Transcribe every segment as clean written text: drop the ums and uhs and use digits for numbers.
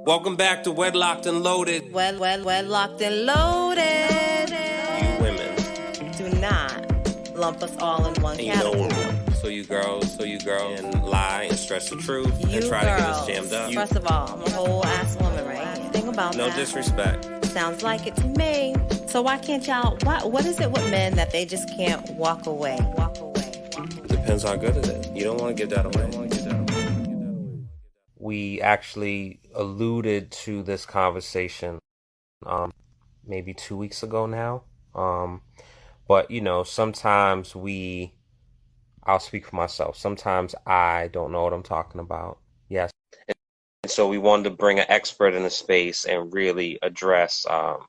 Welcome back to Wedlocked and Loaded. Wedlocked and Loaded. You women. Do not lump us all in one category. So you girls, and lie and stress the truth and try to get us jammed up. First of all, I'm a whole ass woman, right? Think about that. No disrespect. Sounds like it to me. So why can't y'all, what is it with men that they just can't walk away? Depends how good it is. You don't want to give that away. We actually alluded to this conversation maybe 2 weeks ago now. But, you know, sometimes I'll speak for myself. Sometimes I don't know what I'm talking about. Yes. And so we wanted to bring an expert in the space and really address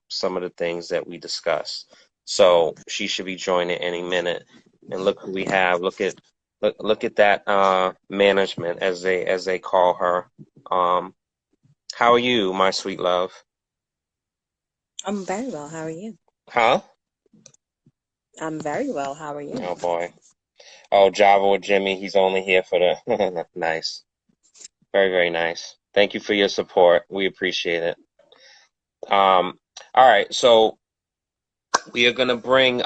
some of the things that we discussed. So she should be joining any minute. And look who we have. Look at that management, as they call her. How are you, my sweet love? I'm very well. How are you? Huh? I'm very well. How are you? Oh boy. Oh, Java or Jimmy, he's only here for the nice. Very, very nice. Thank you for your support. We appreciate it. All right, so we are gonna bring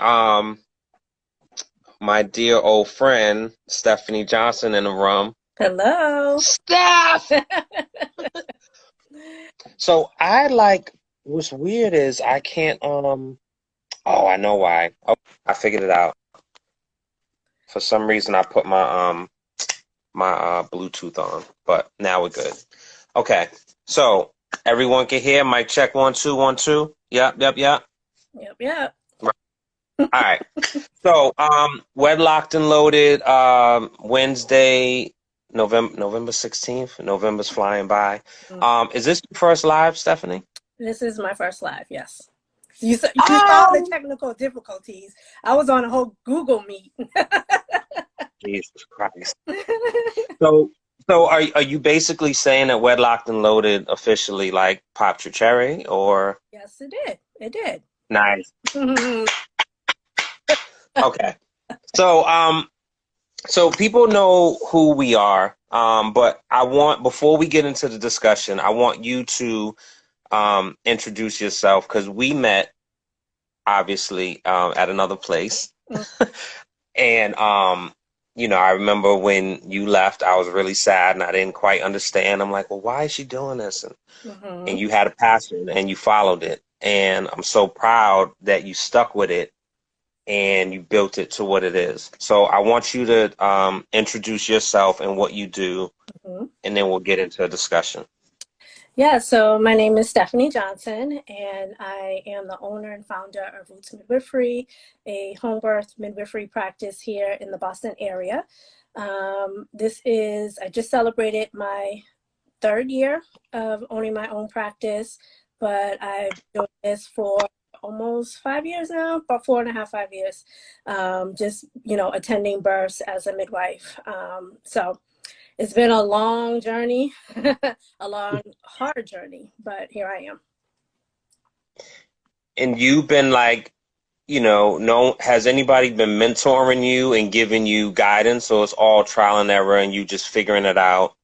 my dear old friend Stephanie Johnson in the room. Hello. Steph! So what's weird is I can't oh, I know why. Oh, I figured it out. For some reason I put my Bluetooth on, but now we're good. Okay. So everyone can hear. Mic check 1 2 1 2. Yep. Yep. All right. So Wedlocked and Loaded, Wednesday, November 16th. November's flying by. Is this your first live, Stephanie? This is my first live, yes. You saw the technical difficulties. I was on a whole Google Meet. Jesus Christ. So are you basically saying that Wedlocked and Loaded officially like popped your cherry, or? Yes, it did. It did. Nice. Okay. So people know who we are, but before we get into the discussion, I want you to introduce yourself, because we met obviously at another place. And you know, I remember when you left, I was really sad and I didn't quite understand. I'm like, well, why is she doing this? And you had a passion and you followed it. And I'm so proud that you stuck with it and you built it to what it is. So I want you to introduce yourself and what you do, and then we'll get into a discussion. Yeah, so my name is Stephanie Johnson, and I am the owner and founder of Roots Midwifery, a home birth midwifery practice here in the Boston area. I just celebrated my 3rd year of owning my own practice, but I've been doing this for almost 5 years now, about 4.5, 5 years, just, you know, attending births as a midwife. So it's been a long journey, a long, hard journey, but here I am. And you've been like, you know, has anybody been mentoring you and giving you guidance, or it's all trial and error and you just figuring it out?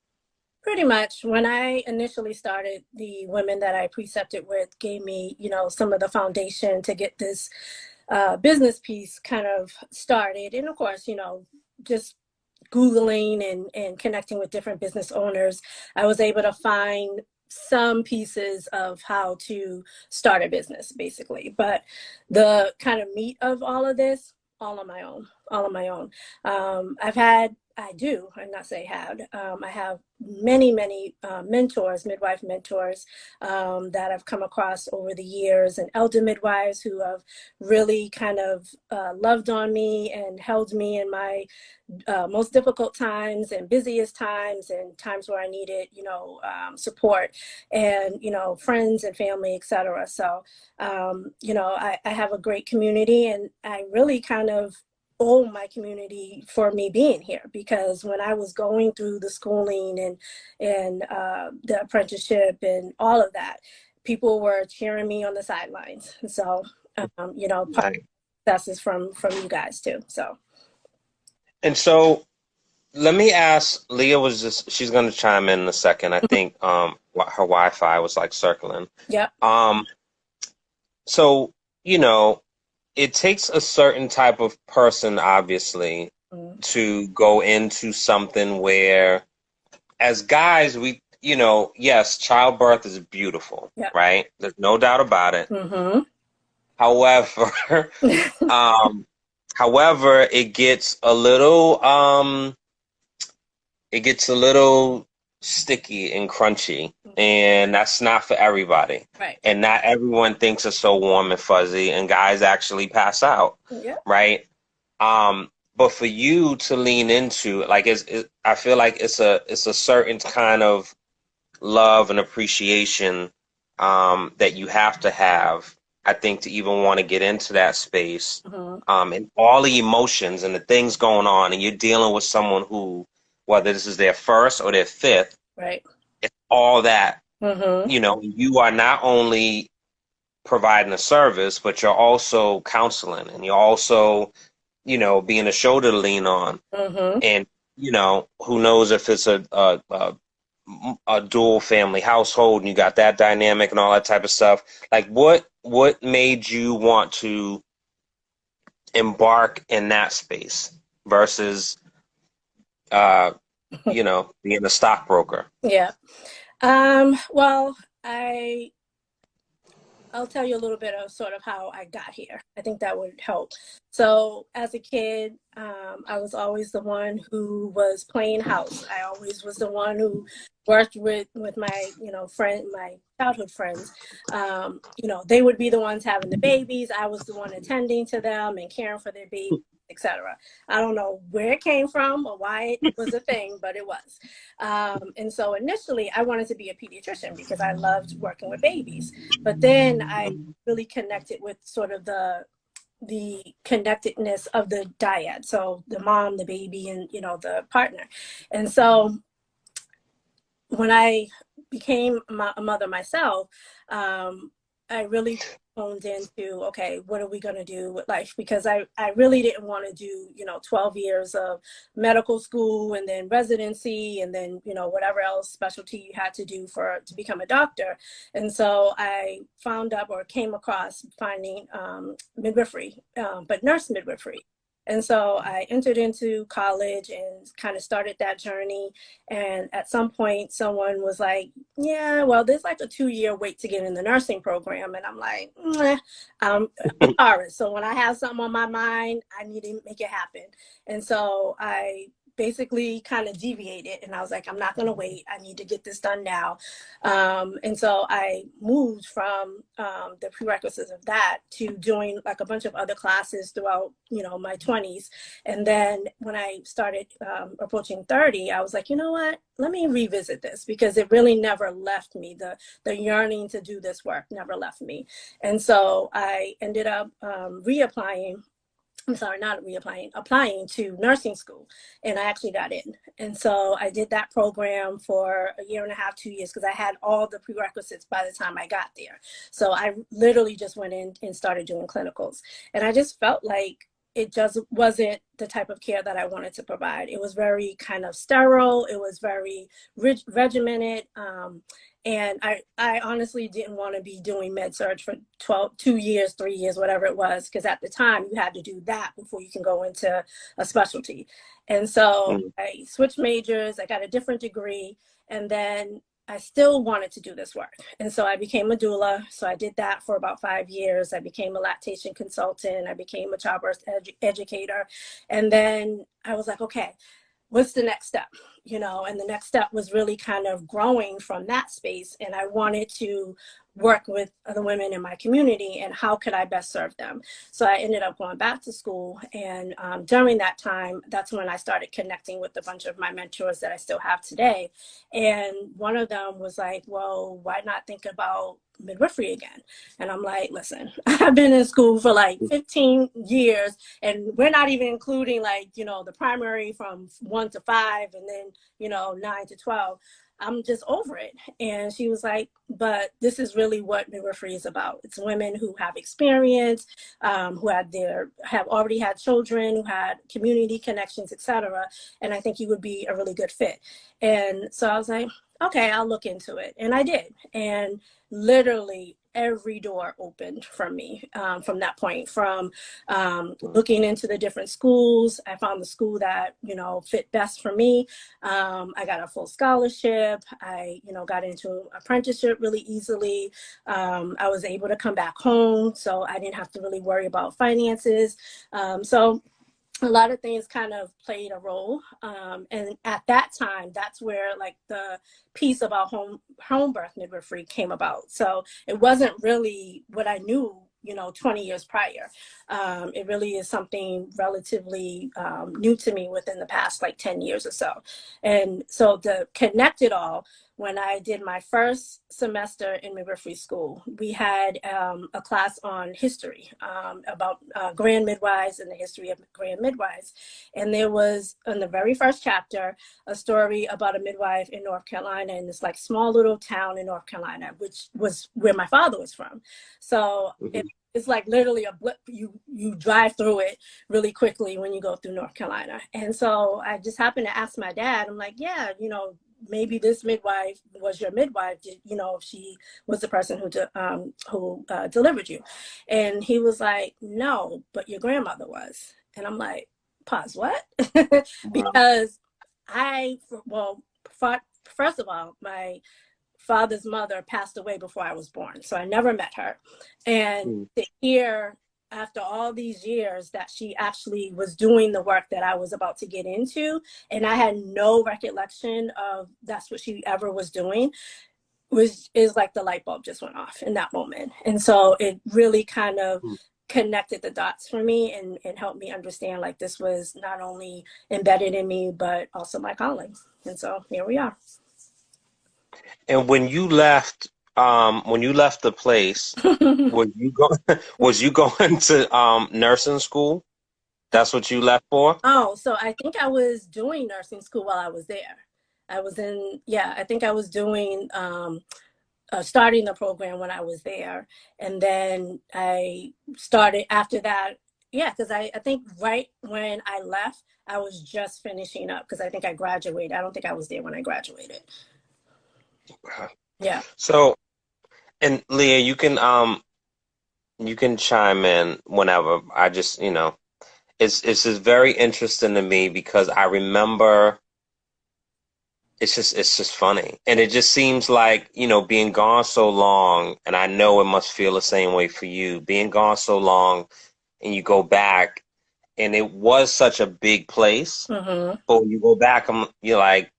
Pretty much. When I initially started, the women that I precepted with gave me, you know, some of the foundation to get this business piece kind of started. And of course, you know, just Googling and connecting with different business owners, I was able to find some pieces of how to start a business, basically. But the kind of meat of all of this, all on my own. I have many mentors, midwife mentors that I've come across over the years, and elder midwives who have really kind of loved on me and held me in my most difficult times and busiest times and times where I needed, you know, support, and, you know, friends and family, etc. So, you know, I have a great community, and I really kind of owe my community for me being here, because when I was going through the schooling and the apprenticeship and all of that, people were cheering me on the sidelines. So, you know, part of the success is from you guys too. So. And so let me ask, Leah she's going to chime in a second. I think her Wi-Fi was like circling. Yep. Um, so, you know, it takes a certain type of person, obviously, Mm. to go into something where, as guys, yes, childbirth is beautiful, Yep. right? There's no doubt about it. Mm-hmm. However, um, however, it gets a little sticky and crunchy, and that's not for everybody. Right. And not everyone thinks it's so warm and fuzzy, and guys actually pass out, Yep. right? But for you to lean into, like, I feel like it's a certain kind of love and appreciation that you have to have, I think, to even want to get into that space. Mm-hmm. And all the emotions and the things going on, and you're dealing with someone who, whether this is their first or their fifth, Right. it's all that. Mm-hmm. You are not only providing a service, but you're also counseling, and you're also, being a shoulder to lean on. Mm-hmm. And, who knows if it's a dual family household and you got that dynamic and all that type of stuff. Like, what made you want to embark in that space versus being a stockbroker? Yeah. Well, I'll tell you a little bit of sort of how I got here. I think that would help. So as a kid, I was always the one who was playing house. I always was the one who worked with my, my childhood friends. They would be the ones having the babies. I was the one attending to them and caring for their babies, etc. I don't know where it came from or why it was a thing, but it was. And so initially I wanted to be a pediatrician because I loved working with babies. But then I really connected with sort of the connectedness of the dyad. So the mom, the baby, and, the partner. And so when I became a mother myself, I really honed into, okay, what are we going to do with life? Because I really didn't want to do, 12 years of medical school and then residency and then, whatever else specialty you had to do to become a doctor. And so I came across finding midwifery, but nurse midwifery. And so I entered into college and kind of started that journey. And at some point, someone was like, yeah, well, there's like a 2-year wait to get in the nursing program. And I'm like, I'm sorry. So when I have something on my mind, I need to make it happen. And so I basically kind of deviated and I was like, I'm not going to wait. I need to get this done now. And so I moved from the prerequisites of that to doing like a bunch of other classes throughout, my 20s. And then when I started approaching 30, I was like, you know what, let me revisit this because it really never left me. The yearning to do this work never left me. And so I ended up applying to nursing school, and I actually got in. And so I did that program for a year and a half, 2 years, because I had all the prerequisites by the time I got there. So I literally just went in and started doing clinicals. And I just felt like it just wasn't the type of care that I wanted to provide. It was very kind of sterile. It was very regimented. And I honestly didn't want to be doing med surg for 2 years, 3 years, whatever it was, because at the time you had to do that before you can go into a specialty. And so I switched majors, I got a different degree, and then I still wanted to do this work. And so I became a doula. So I did that for about 5 years. I became a lactation consultant. I became a childbirth educator. And then I was like, okay, what's the next step? And the next step was really kind of growing from that space. And I wanted to work with other women in my community and how could I best serve them? So I ended up going back to school. And during that time, that's when I started connecting with a bunch of my mentors that I still have today. And one of them was like, well, why not think about midwifery again? And I'm like, listen, I've been in school for like 15 years and we're not even including like, the primary from 1 to 5 and then, 9 to 12. I'm just over it. And she was like, but this is really what midwifery is about. It's women who have experience, who have already had children, who had community connections, etc. And I think you would be a really good fit. And so I was like, okay, I'll look into it. And I did. And literally every door opened from me from that point, from looking into the different schools. I found the school that, fit best for me. I got a full scholarship. I, got into apprenticeship really easily. I was able to come back home, so I didn't have to really worry about finances. So a lot of things kind of played a role. And at that time, that's where like the piece about home birth midwifery came about. So it wasn't really what I knew, 20 years prior. It really is something relatively new to me within the past like 10 years or so. And so to connect it all, when I did my first semester in midwifery school, we had a class on history about grand midwives and the history of grand midwives. And there was, in the very first chapter, a story about a midwife in North Carolina, in this like small little town in North Carolina, which was where my father was from. So it's like literally a blip. You drive through it really quickly when you go through North Carolina. And so I just happened to ask my dad, I'm like, yeah, maybe this midwife was your midwife, if she was the person who delivered you. And he was like, no, but your grandmother was. And I'm like, pause, what? Because first of all, my father's mother passed away before I was born, so I never met her. And to hear after all these years that she actually was doing the work that I was about to get into, and I had no recollection of that's what she ever was doing, is like the light bulb just went off in that moment. And so it really kind of connected the dots for me and helped me understand like this was not only embedded in me, but also my calling. And so here we are. And when you left the place, was you going to nursing school? That's what you left for? Oh, so I think I was doing nursing school while I was there. I think I was doing starting the program when I was there. And then I started after that. Yeah, because I think right when I left, I was just finishing up because I think I graduated. I don't think I was there when I graduated. Yeah. So, and Leah, you can chime in whenever. I just, it's just very interesting to me because I remember it's just funny. And it just seems like, being gone so long, and I know it must feel the same way for you, being gone so long and you go back and it was such a big place. But when you go back, you're like,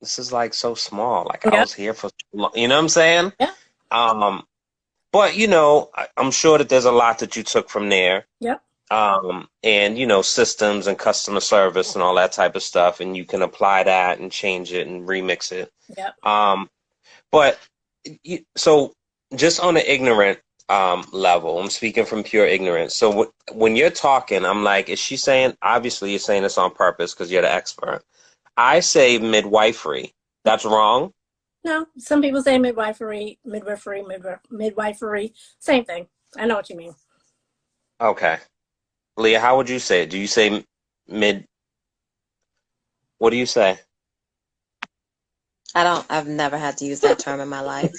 this is like so small. Like I was here for so long. You know what I'm saying? Yeah. But I'm sure that there's a lot that you took from there. Yep. And systems and customer service and all that type of stuff, and you can apply that and change it and remix it. Yep. But so just on the ignorant level, I'm speaking from pure ignorance. So when you're talking, I'm like, is she saying? Obviously, you're saying this on purpose because you're the expert. I say midwifery. That's wrong? No, some people say midwifery, same thing. I know what you mean. Okay. Leah, how would you say it? Do you say what do you say? I've never had to use that term in my life.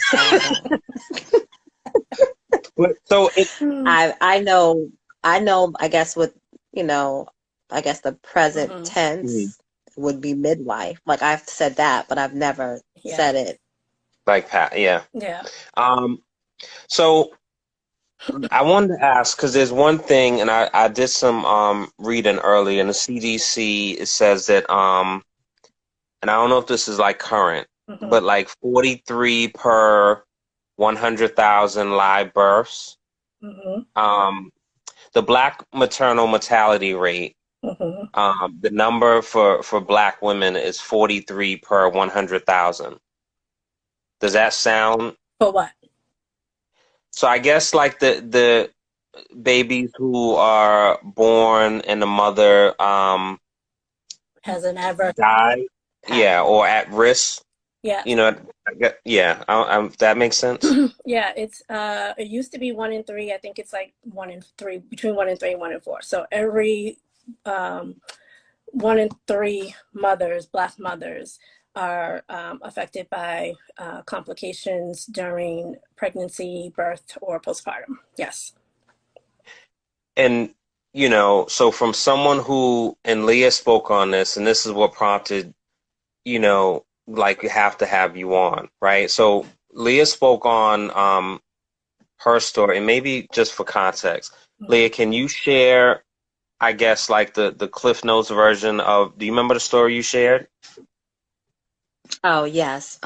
So I know, I guess with, I guess the present tense would be midwife. Like I've said that, but I've never said it. Like Pat, yeah. Yeah. So I wanted to ask, because there's one thing, and I did some reading earlier in the CDC. It says that, and I don't know if this is like current, but like 43 per 100,000 live births. The Black maternal mortality rate, the number for Black women is 43 per 100,000. Does that sound? For what? So I guess like the babies who are born and the mother has an adverse died, or at risk. Yeah. You know, that makes sense. Yeah, it used to be 1 in 3. I think it's like 1 in 3, between 1 in 3 and 1 in 4. So every 1 in 3 mothers, Black mothers, are affected by complications during pregnancy, birth, or postpartum. Yes. And, you know, so from someone who, and Leah spoke on this, and this is what prompted, you know, like you have to have you on, right? So Leah spoke on her story, and maybe just for context, Leah, can you share, I guess, like the Cliff Notes version of, do you remember the story you shared? Oh, yes.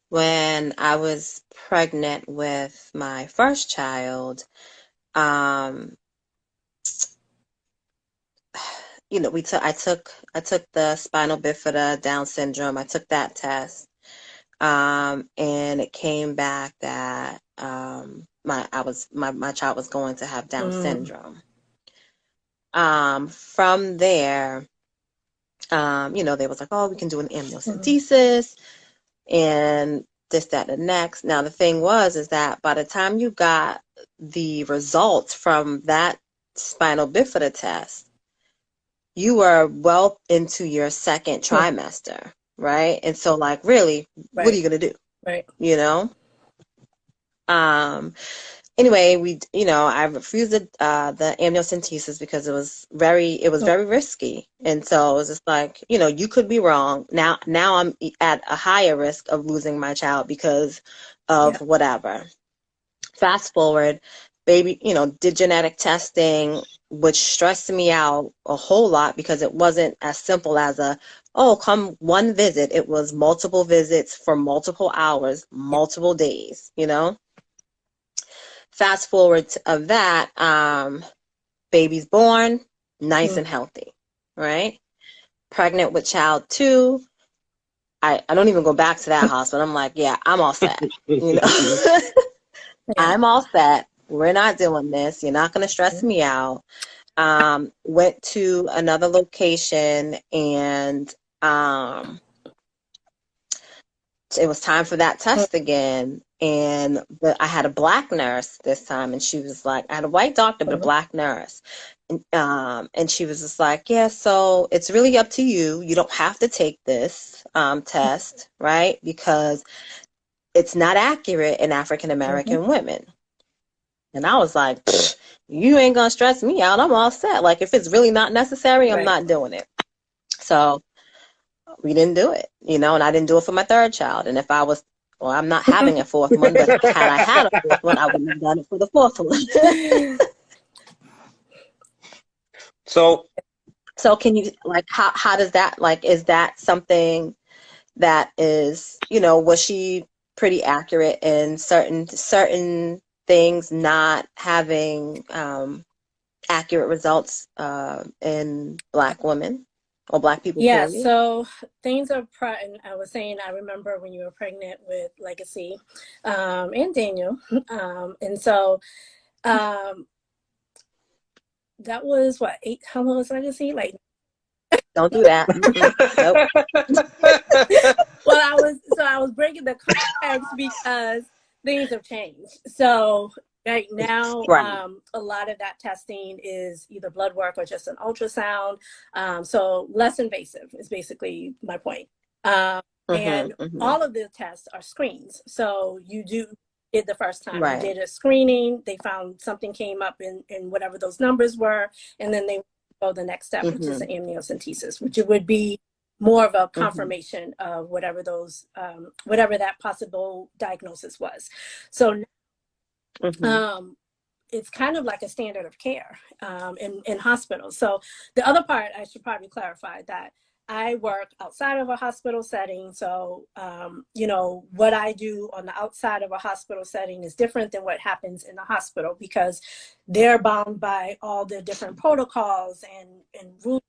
When I was pregnant with my first child, you know, I took the spinal bifida Down syndrome. I took that test. And it came back that my child was going to have Down syndrome. From there, you know, they was like, oh, we can do an amniocentesis and this, that, and the next. Now, the thing is that by the time you got the results from that spinal bifida test, you were well into your second trimester, right? And so, like, really, what are you going to do? Right. You know? Anyway, you know, I refused the amniocentesis because it was very risky. And so it was just like, you know, you could be wrong. Now I'm at a higher risk of losing my child because of whatever. Fast forward, baby, you know, did genetic testing, which stressed me out a whole lot because it wasn't as simple as come one visit. It was multiple visits for multiple hours, multiple days, you know? Fast forward of that, baby's born, nice and healthy, right? Pregnant with child 2. I don't even go back to that hospital. I'm like, yeah, I'm all set, you know? I'm all set. We're not doing this. You're not going to stress me out. Went to another location, and it was time for that test again. But I had a Black nurse this time, and she was like, I had a white doctor, but a Black nurse. And she was just like, yeah, so it's really up to you. You don't have to take this test, right? Because it's not accurate in African American women. And I was like, you ain't gonna stress me out. I'm all set. Like, if it's really not necessary, I'm not doing it. So we didn't do it, you know, and I didn't do it for my third child. And if I was, well, I'm not having a fourth one, but had I had a fourth one, I wouldn't have done it for the fourth one. So can you, like, how does that, like, is that something that is, you know, was she pretty accurate in certain things not having accurate results in Black women or Black people? Yeah, period? so things are, and I was saying, I remember when you were pregnant with Legacy and Daniel. And so that was what, how long was Legacy? Like, don't do that. Nope. Well, I was breaking the context because things have changed. So right now, a lot of that testing is either blood work or just an ultrasound. So less invasive is basically my point. And all of the tests are screens. So you did the first time. You did a screening. They found something came up in whatever those numbers were. And then they go the next step, which is an amniocentesis, which it would be more of a confirmation of whatever those, whatever that possible diagnosis was. So it's kind of like a standard of care in hospitals. So the other part, I should probably clarify that I work outside of a hospital setting. So, you know, what I do on the outside of a hospital setting is different than what happens in the hospital because they're bound by all the different protocols and rules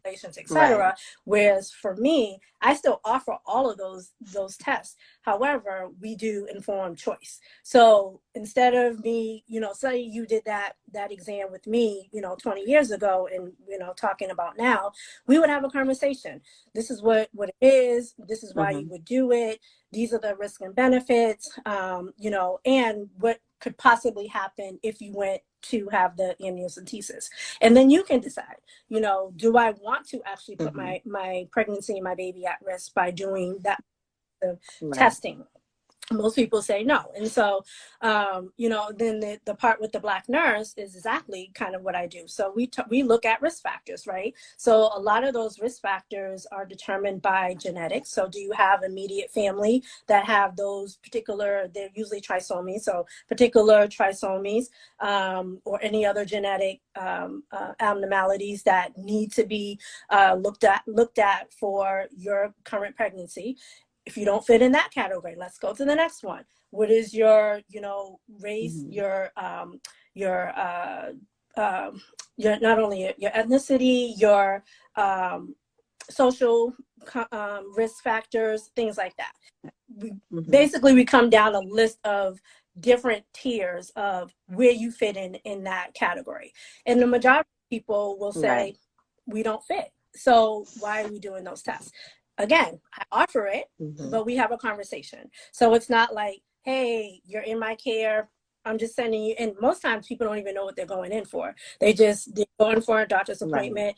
relations, Right. etc. Whereas for me, I still offer all of those tests. However, we do informed choice. So instead of me, say you did that exam with me, 20 years ago, and talking about now, we would have a conversation. This is what it is. This is why you would do it. These are the risks and benefits, and what could possibly happen if you went to have the amniocentesis. And then you can decide, do I want to actually put my pregnancy and my baby at risk by doing that testing? Most people say no. And so, then the part with the Black nurse is exactly kind of what I do. So we look at risk factors, right? So a lot of those risk factors are determined by genetics. So do you have immediate family that have those particular, they're usually trisomies, so particular trisomies, or any other genetic abnormalities that need to be looked at for your current pregnancy. If you don't fit in that category, let's go to the next one. What is your, race, your not only your ethnicity, your social risk factors, things like that. Basically, we come down a list of different tiers of where you fit in that category. And the majority of people will say, we don't fit. So why are we doing those tests? Again, I offer it, but we have a conversation. So it's not like, hey, you're in my care, I'm just sending you. And most times people don't even know what they're going in for. They're going for a doctor's appointment.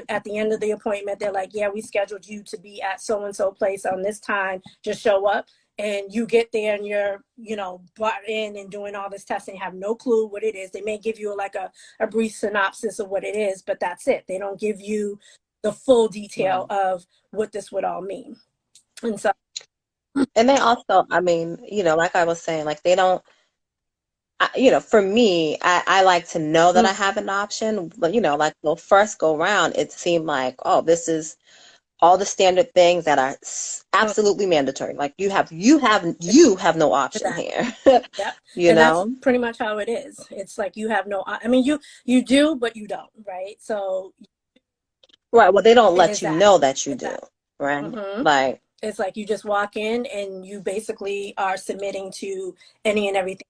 At the end of the appointment, they're like, yeah, we scheduled you to be at so-and-so place on this time. Just show up. And you get there and you're, brought in and doing all this testing, have no clue what it is. They may give you like a brief synopsis of what it is, but that's it. They don't give you the full detail of what this would all mean. And so, and they also, I mean, like I was saying, like they don't, for me, I like to know that I have an option, but like the first go round, it seemed like, oh, this is all the standard things that are absolutely mandatory. Like you have no option here. That's pretty much how it is. It's like you have no, I mean, you do, but you don't, right? So right. Well, they don't let you know that you do, right? Like it's like you just walk in and you basically are submitting to any and everything.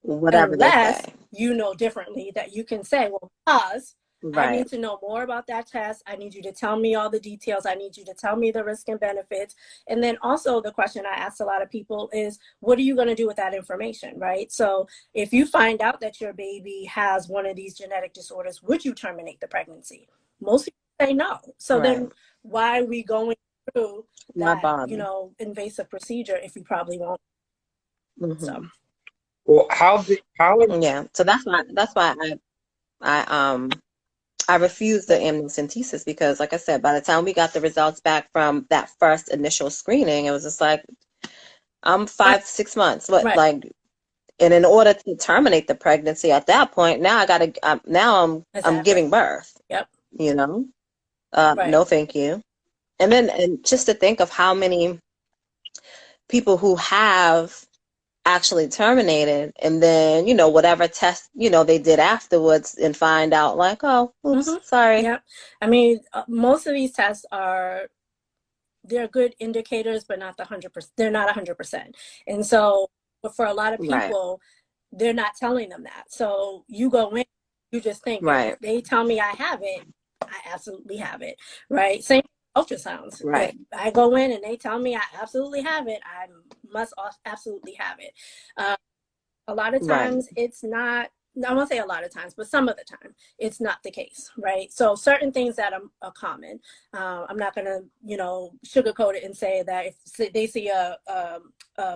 Whatever unless they say. You know differently, that you can say, well, pause. I need to know more about that test. I need you to tell me all the details. I need you to tell me the risk and benefits. And then also the question I asked a lot of people is, what are you going to do with that information, right? So if you find out that your baby has one of these genetic disorders, would you terminate the pregnancy? Most people say no. So then why are we going through that, invasive procedure if you probably won't? So. Well, yeah. So that's why I refused the amniocentesis, because like I said, by the time we got the results back from that first initial screening, it was just like, I'm 5-6 months. Like, and in order to terminate the pregnancy at that point, now I'm giving birth. Yep. No, thank you. And just to think of how many people who have actually terminated, and then whatever test they did afterwards, and find out like, oh, oops, sorry. Yeah, I mean, most of these tests they're good indicators, but not 100%. They're not 100%. And so, but for a lot of people, they're not telling them that. So you go in, you just think, if they tell me I have it, I absolutely have it, right? Same ultrasounds. If I go in and they tell me I absolutely have it, I must absolutely have it. A lot of times it's not, I won't say a lot of times, but some of the time it's not the case, right? So certain things that are common, I'm not going to, sugarcoat it and say that if they see a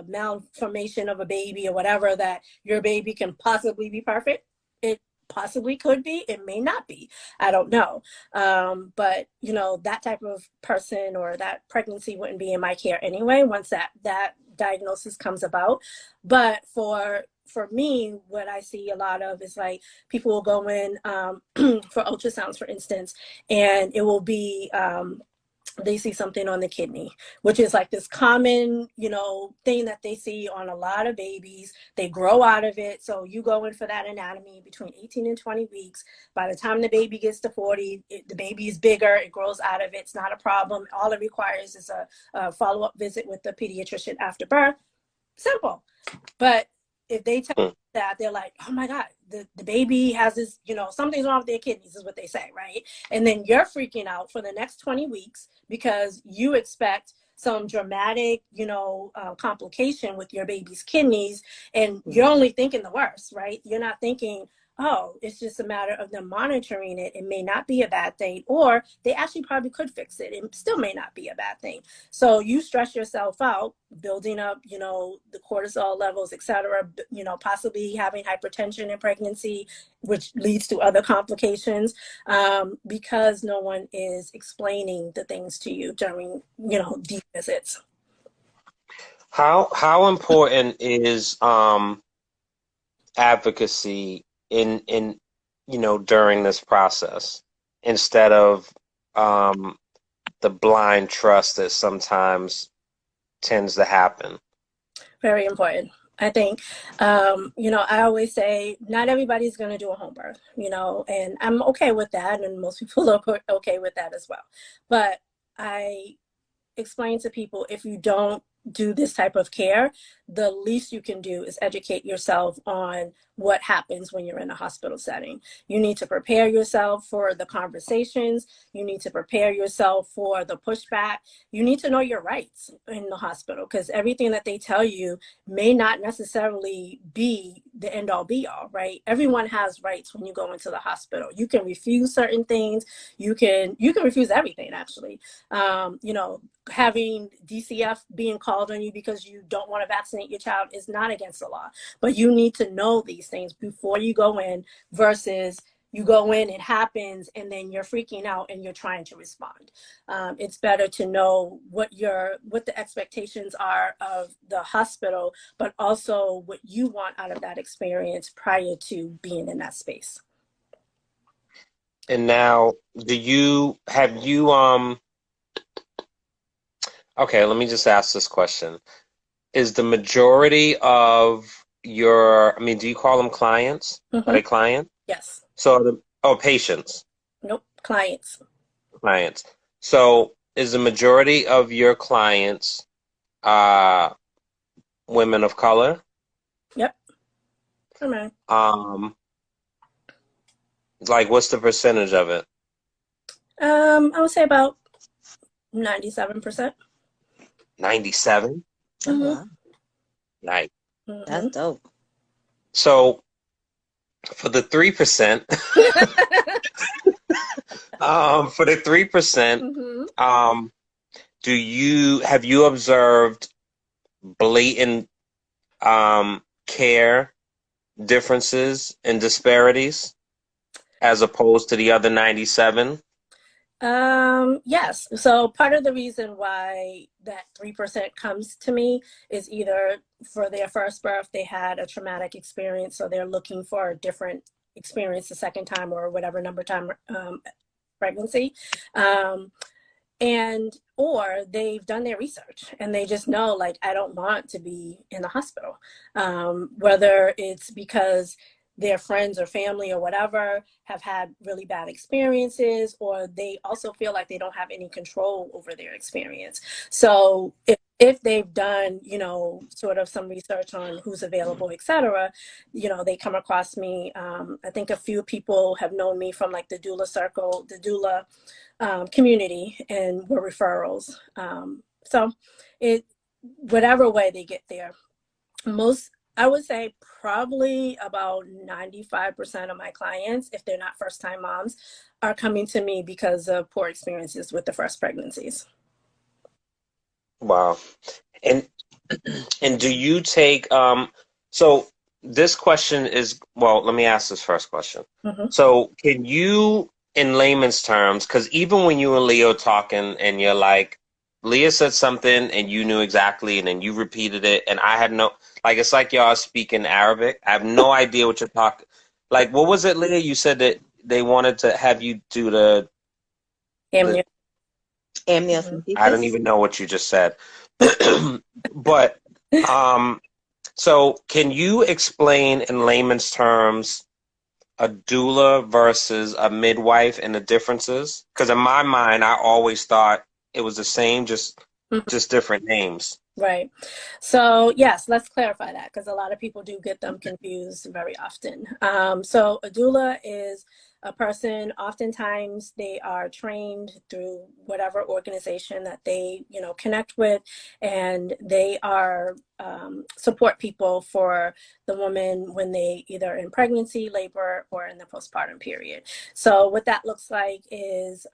malformation of a baby or whatever, that your baby can possibly be perfect. It possibly could be, it may not be, I don't know. But that type of person or that pregnancy wouldn't be in my care anyway, once that diagnosis comes about. But for me, what I see a lot of is like people will go in for ultrasounds, for instance, and it will be they see something on the kidney, which is like this common, you know, thing that they see on a lot of babies. They grow out of it. So you go in for that anatomy between 18 and 20 weeks. By the time the baby gets to 40, the baby is bigger. It grows out of it. It's not a problem. All it requires is a follow-up visit with the pediatrician after birth. Simple. But if they tell you that, they're like, oh my God, the baby has this, you know, something's wrong with their kidneys is what they say, right? And then you're freaking out for the next 20 weeks because you expect some dramatic, you know, complication with your baby's kidneys, and you're only thinking the worst, right? You're not thinking, oh, it's just a matter of them monitoring it. It may not be a bad thing, or they actually probably could fix it. It still may not be a bad thing. So you stress yourself out, building up, you know, the cortisol levels, et cetera, you know, possibly having hypertension in pregnancy, which leads to other complications, because no one is explaining the things to you during, you know, these visits. How important is advocacy in you know, during this process, instead of the blind trust that sometimes tends to happen? Very important. I think, you know, I always say not everybody's going to do a home birth, you know, and I'm okay with that. And most people are okay with that as well. But I explain to people, if you don't do this type of care, the least you can do is educate yourself on what happens when you're in a hospital setting. You need to prepare yourself for the conversations. You need to prepare yourself for the pushback. You need to know your rights in the hospital, because everything that they tell you may not necessarily be the end all be all, right? Everyone has rights when you go into the hospital. You can refuse certain things. You can refuse everything, actually. You know, having DCF being called on you because you don't want to vaccinate your child is not against the law, but you need to know these things before you go in, versus you go in, it happens, and then you're freaking out and you're trying to respond. It's better to know what the expectations are of the hospital, but also what you want out of that experience prior to being in that space. And now, okay, let me just ask this question. Is the majority of your, I mean, do you call them clients? Mm-hmm. Are they clients? Yes. So, patients? Nope, clients. Clients. So, is the majority of your clients women of color? Yep. Come on. Like, what's the percentage of it? I would say about 97%. 97? Mm-hmm. Nice. Mm-hmm. That's dope. So, for the 3%, for the 3%, Mm-hmm. have you observed blatant care differences and disparities as opposed to the other 97? Yes. So part of the reason why that 3% comes to me is either for their first birth, they had a traumatic experience, so they're looking for a different experience the second time, or whatever number time pregnancy. Or they've done their research and they just know, like, I don't want to be in the hospital. Whether it's because their friends or family or whatever have had really bad experiences, or they also feel like they don't have any control over their experience. So if they've done, you know, sort of some research on who's available, et cetera, you know, they come across me. I think a few people have known me from like the doula circle, the doula community, and were referrals. So whatever way they get there, I would say probably about 95% of my clients, if they're not first-time moms, are coming to me because of poor experiences with the first pregnancies. Wow. And do you take so this question is, well, let me ask this first question. Mm-hmm. So can you, in layman's terms, because even when you and Leo talking and you're like, Leah said something and you knew exactly, and then you repeated it, and I had no, like, it's like y'all speaking Arabic. I have no idea what you're talking. Like, what was it, Leah? You said that they wanted to have you do the I don't even know what you just said. But so can you explain in layman's terms a doula versus a midwife and the differences? Because in my mind, I always thought it was the same, just different names. Right. So yes, let's clarify that because a lot of people do get them confused very often. So a doula is a person, oftentimes they are trained through whatever organization that they, connect with, and they are support people for the woman when they either in pregnancy, labor, or in the postpartum period. So what that looks like is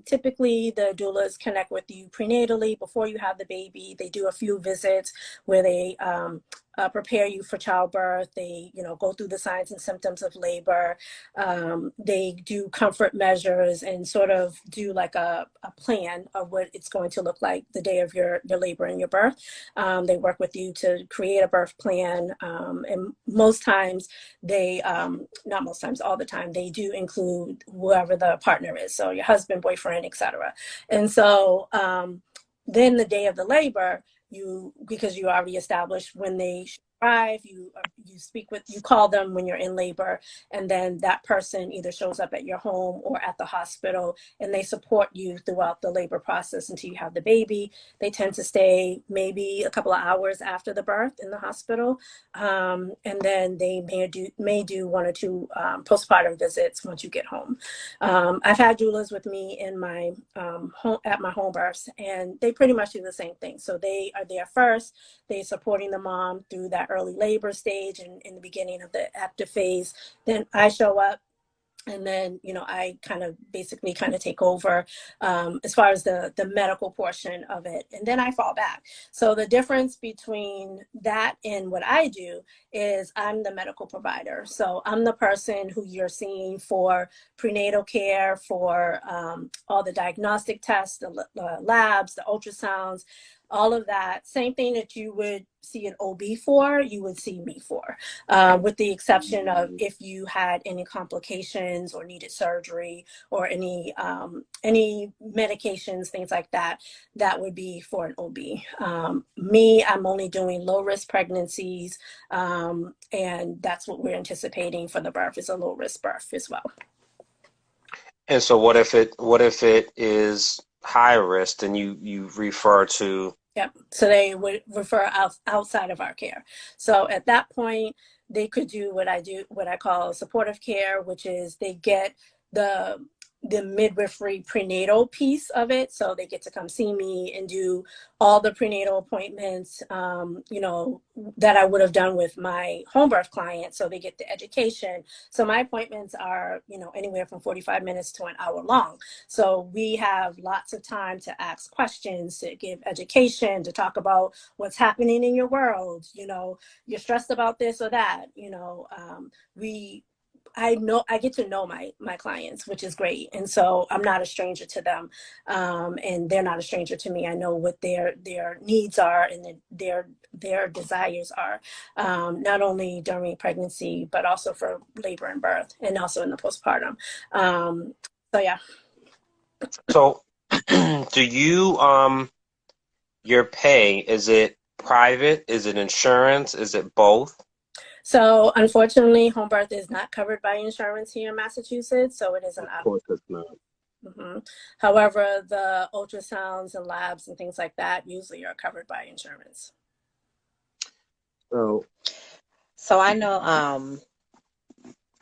typically the doulas connect with you prenatally before you have the baby. They do a few visits where they prepare you for childbirth. They, go through the signs and symptoms of labor. They do comfort measures and sort of do like a plan of what it's going to look like the day of your labor and your birth. They work with you to create a birth plan. And most times they, not most times, all the time, they do include whoever the partner is. So your husband, boyfriend, etc. And so then the day of the labor, because you already established when they arrive, you call them when you're in labor, and then that person either shows up at your home or at the hospital, and they support you throughout the labor process until you have the baby. They tend to stay maybe a couple of hours after the birth in the hospital, and then they may do one or two postpartum visits once you get home. I've had doulas with me in my at my home births, and they pretty much do the same thing. So they are there first. They're supporting the mom through that early labor stage and in the beginning of the active phase. Then I show up, and then, I basically take over as far as the medical portion of it. And then I fall back. So the difference between that and what I do is I'm the medical provider. So I'm the person who you're seeing for prenatal care, for all the diagnostic tests, the labs, the ultrasounds, all of that. Same thing that you would see an OB for, you would see me for, with the exception of if you had any complications or needed surgery or any medications, things like that, that would be for an OB. Me, I'm only doing low risk pregnancies, and that's what we're anticipating for the birth, is a low risk birth as well. And so what if it is high risk, and you refer to? Yep. So they would refer outside of our care. So at that point, they could do what I call supportive care, which is they get the midwifery prenatal piece of it. So they get to come see me and do all the prenatal appointments, that I would have done with my home birth client. So they get the education. So my appointments are, anywhere from 45 minutes to an hour long. So we have lots of time to ask questions, to give education, to talk about what's happening in your world. You're stressed about this or that. I get to know my clients, which is great. And so I'm not a stranger to them, and they're not a stranger to me. I know what their needs are and their desires are, not only during pregnancy, but also for labor and birth, and also in the postpartum. So yeah. So do you, your pay, is it private? Is it insurance? Is it both? So unfortunately, home birth is not covered by insurance here in Massachusetts, so it is an Of course it's not. Mm-hmm. However, the ultrasounds and labs and things like that usually are covered by insurance. So I know,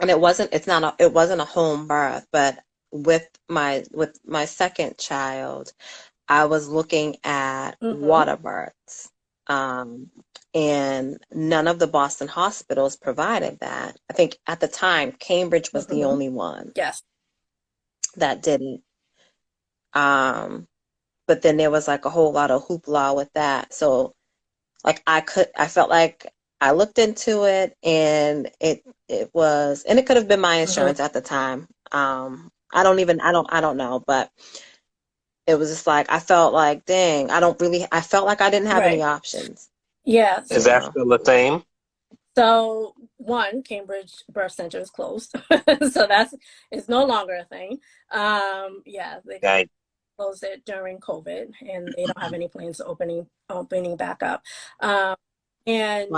and it wasn't a home birth, but with my second child, I was looking at water births. And none of the Boston hospitals provided that. I think at the time, Cambridge was the only one. Yes. That didn't. But then there was like a whole lot of hoopla with that. So like I felt like I looked into it, and it could have been my insurance at the time. I don't know, but it was just like, I felt like, dang, I felt like I didn't have any options. Yeah. Is that still the same? So one, Cambridge Birth Center is closed. So it's no longer a thing. Yeah. closed it during COVID, and they don't have any plans of opening back up. And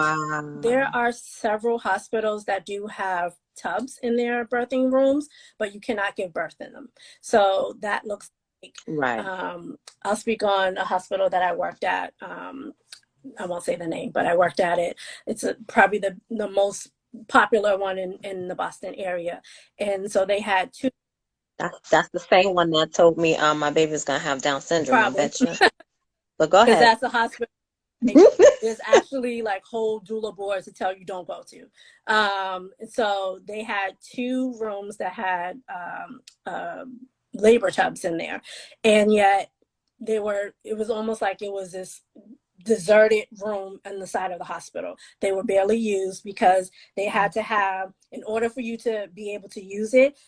there Wow. are several hospitals that do have tubs in their birthing rooms, but you cannot give birth in them. So that looks like, Right. I'll speak on a hospital that I worked at. I won't say the name, but I worked at it. It's probably the most popular one in the Boston area. And so they had two. That's the same one that told me my baby's gonna have Down syndrome, I Probably. bet you. But go Because ahead. that's a hospital. There's actually like whole doula boards to tell you don't go to. So they had two rooms that had labor tubs in there, and yet it was almost like it was this deserted room on the side of the hospital. They were barely used because they had to have, in order for you to be able to use it,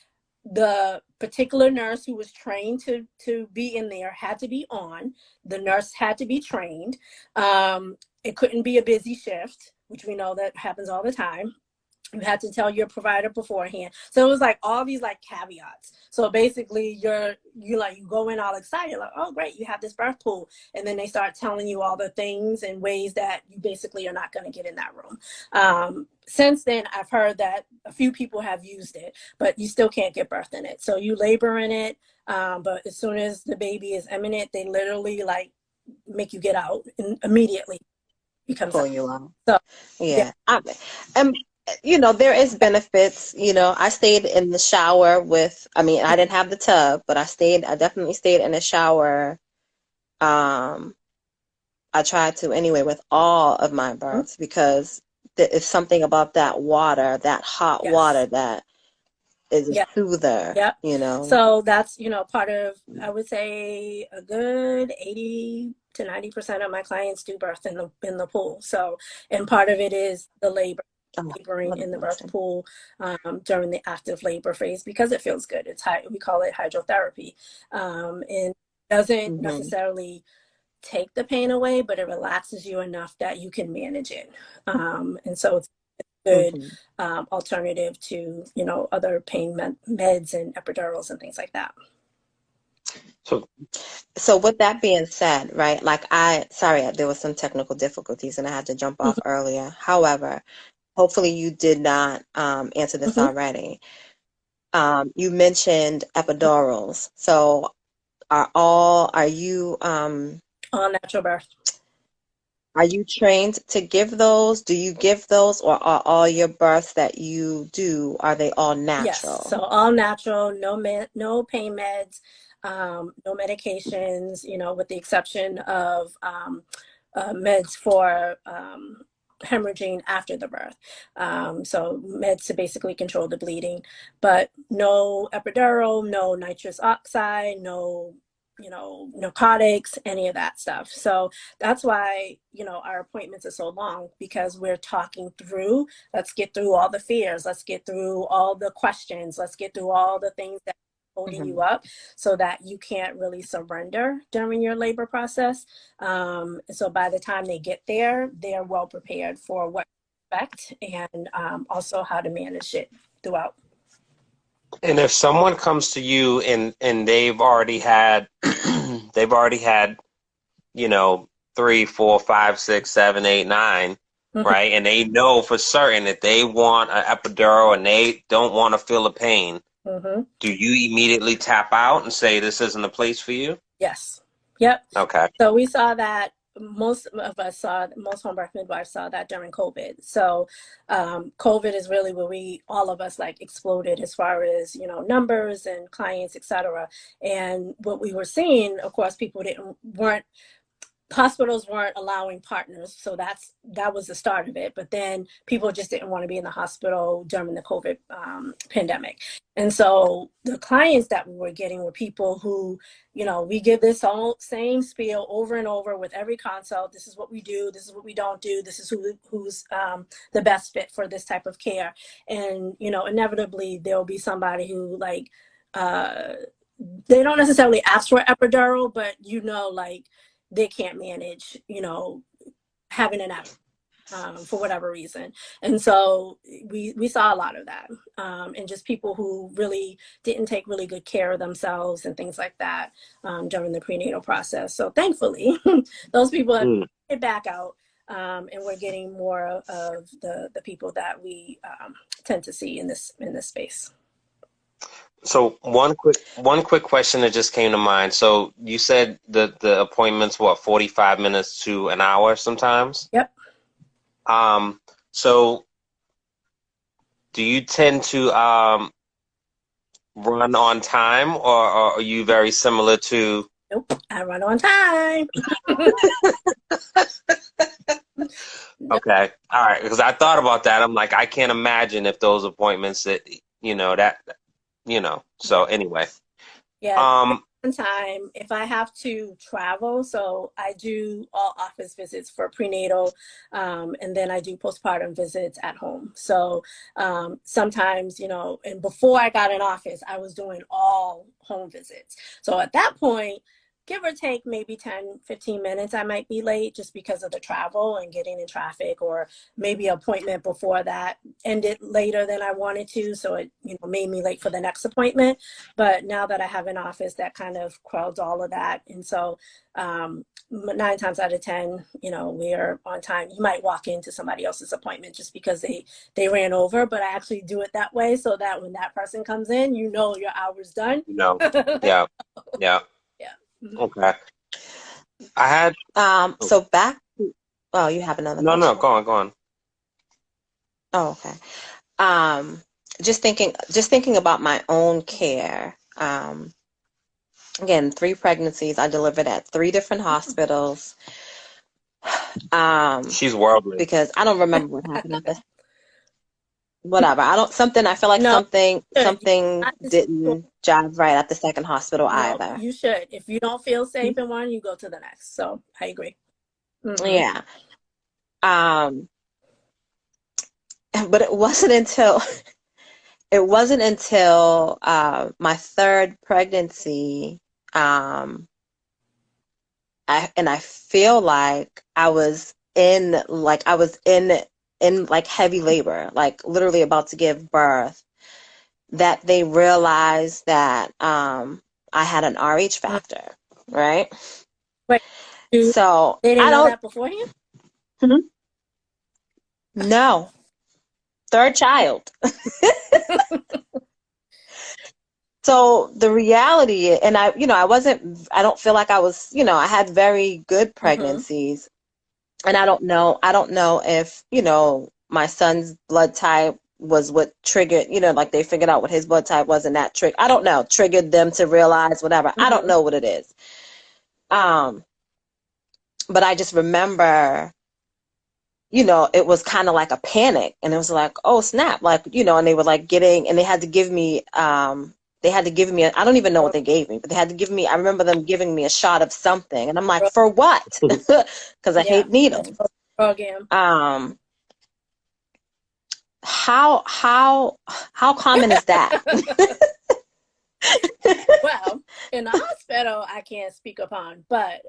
the particular nurse who was trained to be in there had to be on. The nurse had to be trained. It couldn't be a busy shift, which we know that happens all the time. You had to tell your provider beforehand. So it was like all these like caveats. So basically you go in all excited, like, oh great, you have this birth pool. And then they start telling you all the things and ways that you basically are not going to get in that room. Since then, I've heard that a few people have used it, but you still can't get birth in it. So you labor in it. But as soon as the baby is imminent, they literally like make you get out and immediately becomes Pull you out. So yeah. There is benefits. I stayed in the shower with, I didn't have the tub, but I definitely stayed in the shower. I tried to anyway with all of my births because it's something about that water, that hot water that is a soother, Yep. So that's, part of, I would say a good 80 to 90% of my clients do birth in the pool. So, and part of it is the laboring in the birth pool during the active labor phase because it feels good. We call it hydrotherapy. And doesn't necessarily take the pain away, but it relaxes you enough that you can manage it. And so it's good alternative to other pain meds and epidurals and things like that. So with that being said, right, sorry, there was some technical difficulties and I had to jump off earlier. However, hopefully you did not answer this already. You mentioned epidurals. So are you all natural birth? Are you trained to give those? Do you give those, or are all your births that you do, are they all natural? Yes, so all natural, no pain meds, no medications, with the exception of meds for hemorrhaging after the birth. So meds to basically control the bleeding, but no epidural, no nitrous oxide, no narcotics, any of that stuff. So that's why, our appointments are so long, because we're talking through, let's get through all the fears. Let's get through all the questions. Let's get through all the things that are holding you up so that you can't really surrender during your labor process. So by the time they get there, they're well prepared for what to expect and also how to manage it throughout. And if someone comes to you and they've already had 3, 4, 5, 6, 7, 8, 9, right? And they know for certain that they want an epidural and they don't want to feel the pain. Do you immediately tap out and say this isn't a place for you? Yes. Yep. Okay. So we saw that. Most home birth midwives saw that during COVID. So COVID is really where all of us exploded as far as, numbers and clients, etc. And what we were seeing, of course, hospitals weren't allowing partners. So that was the start of it. But then people just didn't want to be in the hospital during the COVID pandemic. And so the clients that we were getting were people who, we give this whole same spiel over and over with every consult. This is what we do. This is what we don't do. This is who's the best fit for this type of care. And, inevitably there'll be somebody who they don't necessarily ask for epidural, but they can't manage, having an epidural. for whatever reason. And so we saw a lot of that, and just people who really didn't take really good care of themselves and things like that during the prenatal process. So thankfully, those people have get back out, and we're getting more of the people that we tend to see in this space. So one quick question that just came to mind. So you said the appointments, what, 45 minutes to an hour sometimes? Yep. So do you tend to run on time, or are you very similar to? Nope, I run on time. Okay. All right. Because I thought about that. I'm like, I can't imagine if those appointments that, so anyway. Yeah. On time if I have to travel. So I do all office visits for prenatal, and then I do postpartum visits at home. So sometimes, and before I got in office, I was doing all home visits. So at that point, give or take maybe 10, 15 minutes, I might be late just because of the travel and getting in traffic, or maybe an appointment before that ended later than I wanted to. So it, made me late for the next appointment. But now that I have an office, that kind of quells all of that. And so 9 times out of 10, we are on time. You might walk into somebody else's appointment just because they ran over, but I actually do it that way so that when that person comes in, your hour's done. Yeah. Yeah. Okay. I had so back. Oh, you have another question? No, go on. Oh, okay. Just thinking about my own care. Again, 3 pregnancies. I delivered at 3 different hospitals. She's worldly. Because I don't remember what happened at this. Whatever. I feel like something didn't jive right at the second hospital either. You should. If you don't feel safe in one, you go to the next. So I agree. Mm-hmm. Yeah. But it wasn't until my 3rd pregnancy, I feel like I was in heavy labor, like literally about to give birth, that they realized that I had an RH factor, right? Wait, so they didn't know that beforehand? No. 3rd child. So the reality, and I don't feel like I was, I had very good pregnancies. And I don't know if, my son's blood type was what triggered, like they figured out what his blood type was, and that I don't know, triggered them to realize whatever. I don't know what it is. But I just remember, it was kind of like a panic, and it was like, oh snap, like, and they were like and they had to give me, I don't even know what they gave me, but they had to give me, I remember them giving me a shot of something. And I'm like, for what? Because I hate needles. How common is that? Well, in the hospital, I can't speak upon, but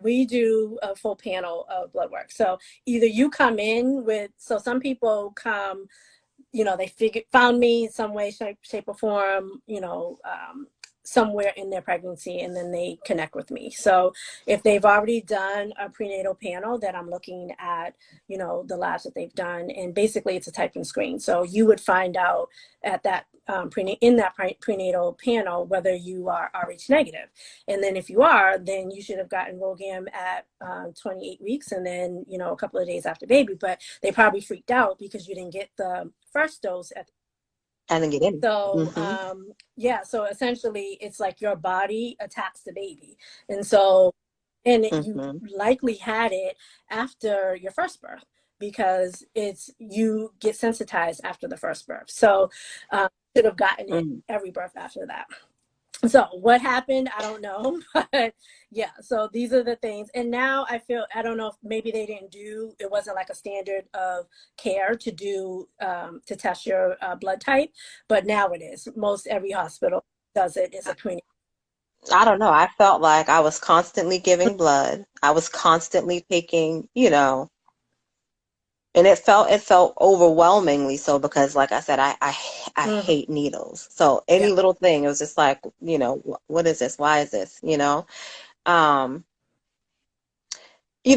we do a full panel of blood work. So either you come in with, so some people come, they found me in some way, shape or form, somewhere in their pregnancy, and then they connect with me. So if they've already done a prenatal panel, that I'm looking at, the labs that they've done, and basically it's a typing screen. So you would find out at that prenatal panel whether you are Rh negative, and then if you are, then you should have gotten RhoGAM at 28 weeks, and then a couple of days after baby. But they probably freaked out because you didn't get the first dose at and then get in. So so essentially it's like your body attacks the baby, and so you likely had it after your first birth, because you get sensitized after the first birth. So should have gotten it every birth after that. So what happened, I don't know, but yeah, so these are the things. And now I don't know if maybe they didn't it wasn't like a standard of care to do, to test your blood type, but now it is. Most every hospital does it as a prenatal. I don't know. I felt like I was constantly giving blood. I was constantly taking, And it felt overwhelmingly so because, like I said, I Hmm. hate needles. So Yeah. any little thing, it was just like, what is this? Why is this? Um,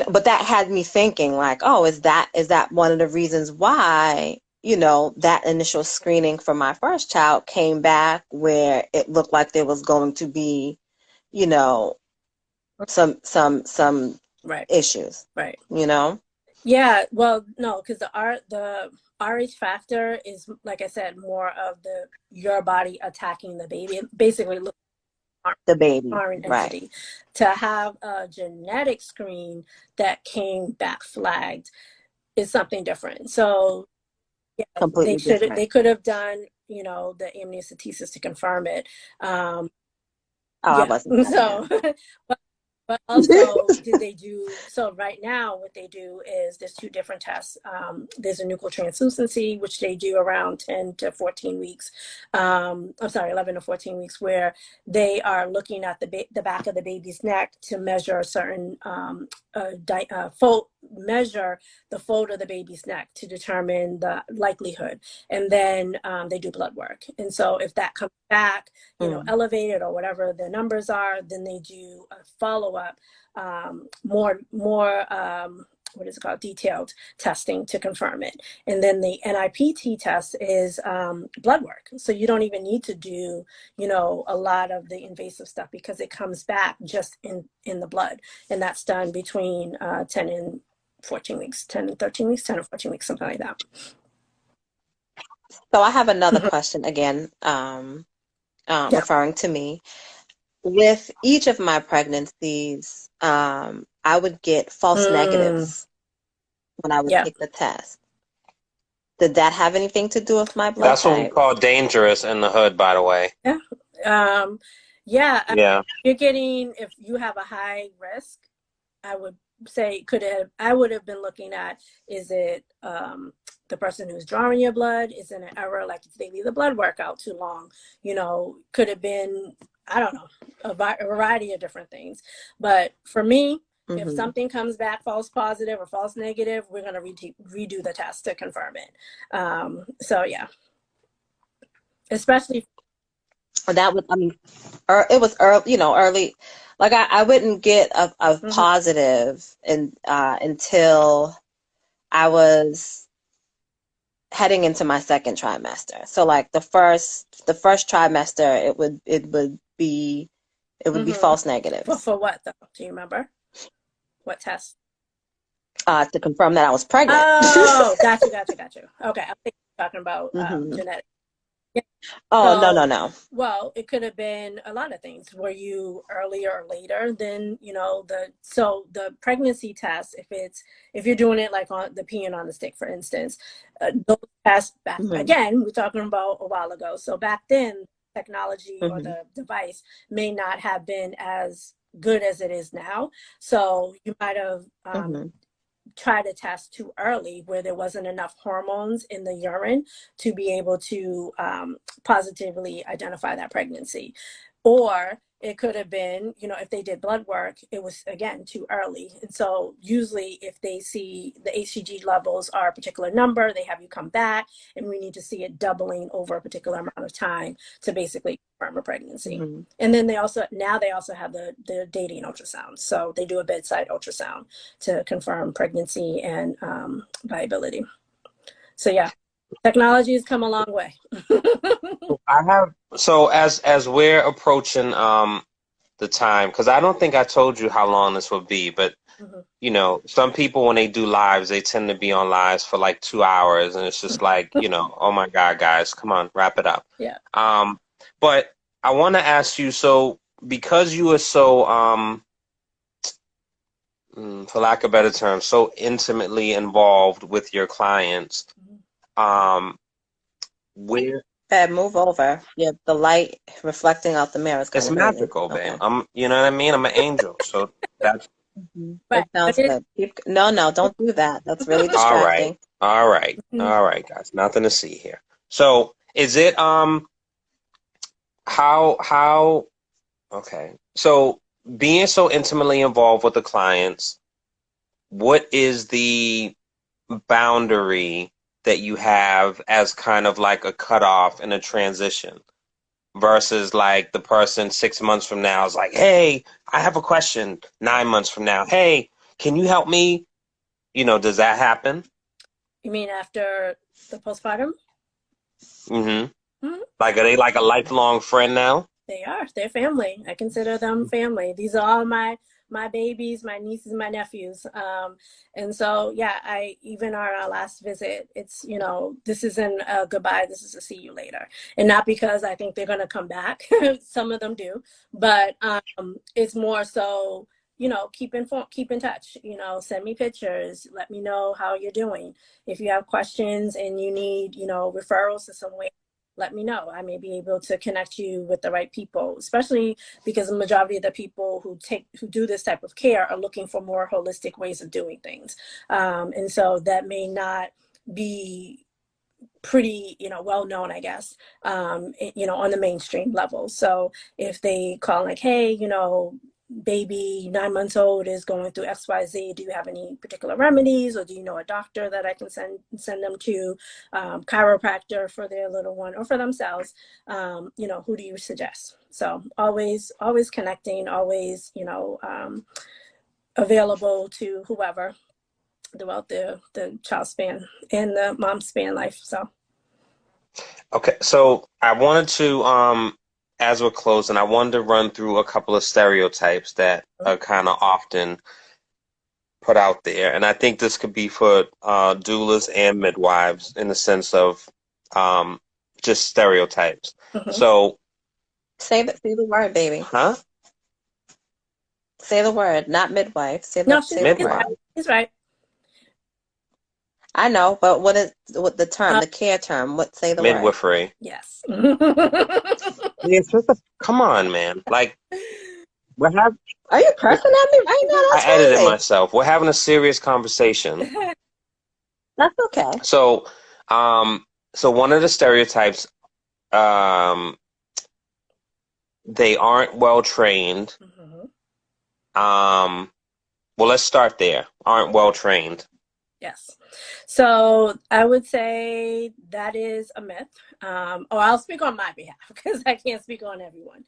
but that had me thinking like, oh, is that one of the reasons why, that initial screening for my first child came back where it looked like there was going to be, you know, some Right. issues, Right. you know? Yeah. Well, no, because the RH factor is, like I said, more of your body attacking the baby, and basically looking for The baby, foreign right. entity. To have a genetic screen that came back flagged is something different. So yeah, Completely different. they could have done, the amniocentesis to confirm it. Oh, I Yeah. wasn't done yet. So, but also, did they do so? Right now, what they do is there's two different tests. There's a nuchal translucency, which they do around 10 to 14 weeks. I'm sorry, 11 to 14 weeks, where they are looking at the back of the baby's neck to measure a certain measure the fold of the baby's neck to determine the likelihood, and then they do blood work. And so, if that comes back, Mm. elevated or whatever the numbers are, then they do a follow-up, more what is it called, detailed testing to confirm it. And then the NIPT test is blood work. So you don't even need to do, a lot of the invasive stuff because it comes back just in the blood. And that's done between 10 and 14 weeks, 10 and 13 weeks, 10 or 14 weeks, something like that. So I have another Mhm. question again, Yeah. referring to me. With each of my pregnancies, I would get false Mm, negatives when I would yeah. take the test. Did that have anything to do with my blood That's what we type? call dangerous in the hood, by the way. Yeah. Um, yeah. Yeah. If you have a high risk, I would say I would have been looking at, is it the person who's drawing your blood? Is it an error? Like if they leave the blood work out too long, could have been, I don't know, a variety of different things. But for me, if Hmm. something comes back false positive or false negative, we're going to redo the test to confirm it. So yeah, especially. That was, I mean, it was early, early. Like I wouldn't get a Mhm. positive until I was heading into my second trimester. So like the first trimester, it would be Mhm. false negatives For what though? Do you remember what test? to confirm that I was pregnant. Oh, got you. Okay, I think you're talking about Hmm. genetic. Yeah. Oh, no, no, So, no. well, it could have been a lot of things. Were you earlier or later than, the pregnancy test, if you're doing it like on the peeing on the stick, for instance, those tests back Hmm. again, we're talking about a while ago. So back then, technology or Hmm. the device may not have been as good as it is now. So you might have Hmm. try to test too early where there wasn't enough hormones in the urine to be able to positively identify that pregnancy. Or it could have been, if they did blood work, it was again too early. And so usually if they see the HCG levels are a particular number, they have you come back and we need to see it doubling over a particular amount of time to basically confirm a pregnancy. Hmm. And then they also have the dating ultrasound. So they do a bedside ultrasound to confirm pregnancy and viability. So yeah, technology has come a long way. I have so as we're approaching the time, because I don't think I told you how long this would be, but Mhm. some people when they do lives, they tend to be on lives for like 2 hours, and it's just like, oh my God, guys, come on, wrap it up. Yeah. Um, but I want to ask you, so because you are so for lack of a better term, so intimately involved with your clients, um, where Move over. Yeah, the light reflecting out the mirror is kind it's of crazy. magical, babe. Okay. You know what I mean? I'm an angel, so that's Mhm. Right. It sounds good. No, no, don't do that. That's really all right. distracting. All right. All right, guys. Nothing to see here. So, is it how okay. So, being so intimately involved with the clients, what is the boundary that you have as kind of like a cutoff and a transition versus like the person 6 months from now is like, hey, I have a question. 9 months from now, hey, can you help me? You know, does that happen? You mean after the postpartum? Mm-hmm. Mhm. Like, are they like a lifelong friend now? They are. They're family. I consider them family. These are all my babies, my nieces, my nephews. And so, yeah, I even our last visit, it's, you know, this isn't a goodbye, this is a see you later. And not because I think they're going to come back. Some of them do, but it's more so, you know, keep in touch, you know, send me pictures, let me know how you're doing. If you have questions and you need, you know, referrals to somewhere, let me know. I may be able to connect you with the right people, especially because the majority of the people who do this type of care are looking for more holistic ways of doing things. And so that may not be pretty, you know, well known, I guess, you know, on the mainstream level. So if they call like, hey, you know, baby 9 months old is going through XYZ, do you have any particular remedies, or do you know a doctor that I can send them to, chiropractor for their little one or for themselves, you know, who do you suggest? So always connecting, always, you know, available to whoever throughout the child span and the mom span life. So Okay, so I wanted to, as we're closing, I wanted to run through a couple of stereotypes that are kind of often put out there, and I think this could be for doulas and midwives in the sense of just stereotypes. So, Say the word, baby. huh? Say the word, not midwife. Say no, the Midwife. word. he's right. I know, but what the term, the care term? What say the word? Midwifery. Yes. Yeah, it's just come on, man. Like, we're having. Are you cursing at me right now? That's I edited crazy. myself. We're having a serious conversation. That's okay. So, so one of the stereotypes, they aren't well trained. Well, let's start there. Aren't well trained. Yes. So I would say that is a myth. Or I'll speak on my behalf because I can't speak on everyone.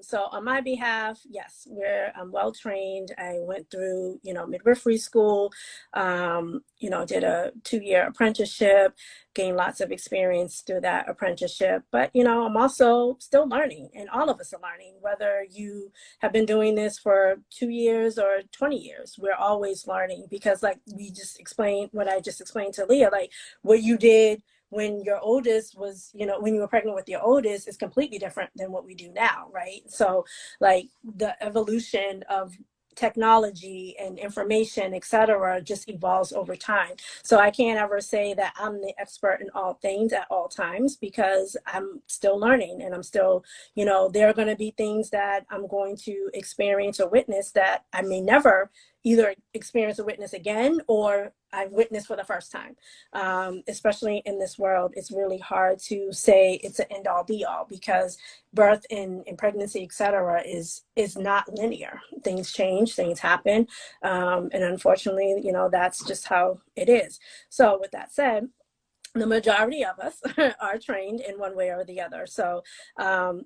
So on my behalf, yes, I'm well trained. I went through, you know, midwifery school, you know, did a 2-year apprenticeship, gained lots of experience through that apprenticeship. But, you know, I'm also still learning, and all of us are learning, whether you have been doing this for 2 years or 20 years. We're always learning because, like we just explained, what I just explained to Leah, like what you did when your oldest was, you know, when you were pregnant with your oldest is completely different than what we do now, right? So like the evolution of technology and information, et cetera, just evolves over time. So I can't ever say that I'm the expert in all things at all times because I'm still learning, and I'm still, you know, there are going to be things that I'm going to experience or witness that I may never either experience or witness again, or I've witnessed for the first time. Especially in this world, it's really hard to say it's an end all be all because birth and pregnancy, et cetera, is not linear. Things change, things happen. And unfortunately, you know, that's just how it is. So with that said, the majority of us are trained in one way or the other. So,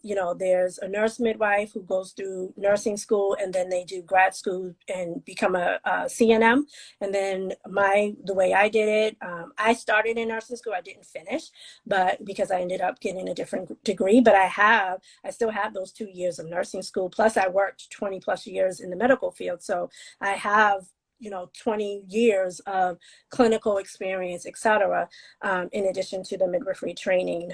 you know, there's a nurse midwife who goes through nursing school, and then they do grad school and become a CNM. And then the way I did it, I started in nursing school. I didn't finish, but because I ended up getting a different degree, but I still have those 2 years of nursing school. Plus I worked 20 plus years in the medical field. So I have, you know, 20 years of clinical experience, et cetera, in addition to the midwifery training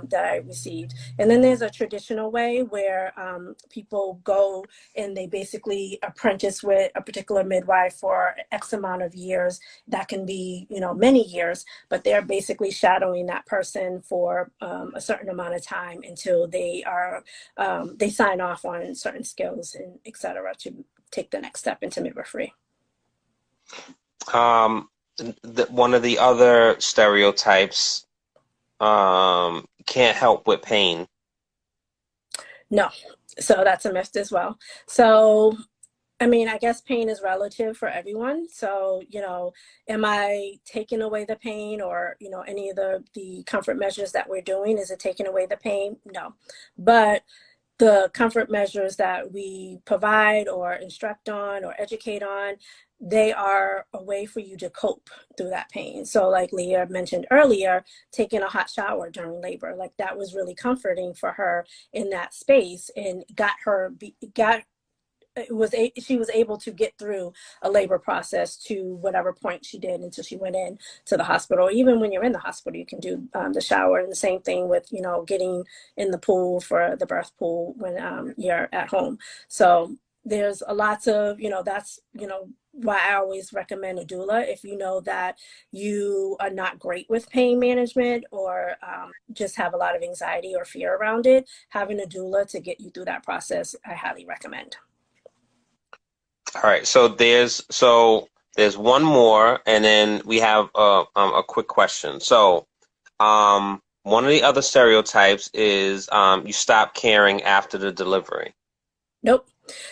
that I received. And then there's a traditional way where people go and they basically apprentice with a particular midwife for X amount of years. That can be, you know, many years, but they're basically shadowing that person for a certain amount of time until they sign off on certain skills and et cetera to take the next step into midwifery. One of the other stereotypes, can't help with pain. No, so that's a myth as well. So I mean, I guess pain is relative for everyone. So, am I taking away the pain, or, any of the comfort measures that we're doing, is it taking away the pain? No. But the comfort measures that we provide or instruct on or educate on, they are a way for you to cope through that pain. So like Leah mentioned earlier, taking a hot shower during labor, like that was really comforting for her in that space, and she was able to get through a labor process to whatever point she did until she went in to the hospital. Even when you're in the hospital, you can do the shower, and the same thing with, getting in the pool for the birth pool when you're at home. So there's a lots of, that's, why I always recommend a doula. If you know that you are not great with pain management, or just have a lot of anxiety or fear around it, having a doula to get you through that process, I highly recommend. All right, so there's one more, and then we have a quick question. So, one of the other stereotypes is you stop caring after the delivery. Nope.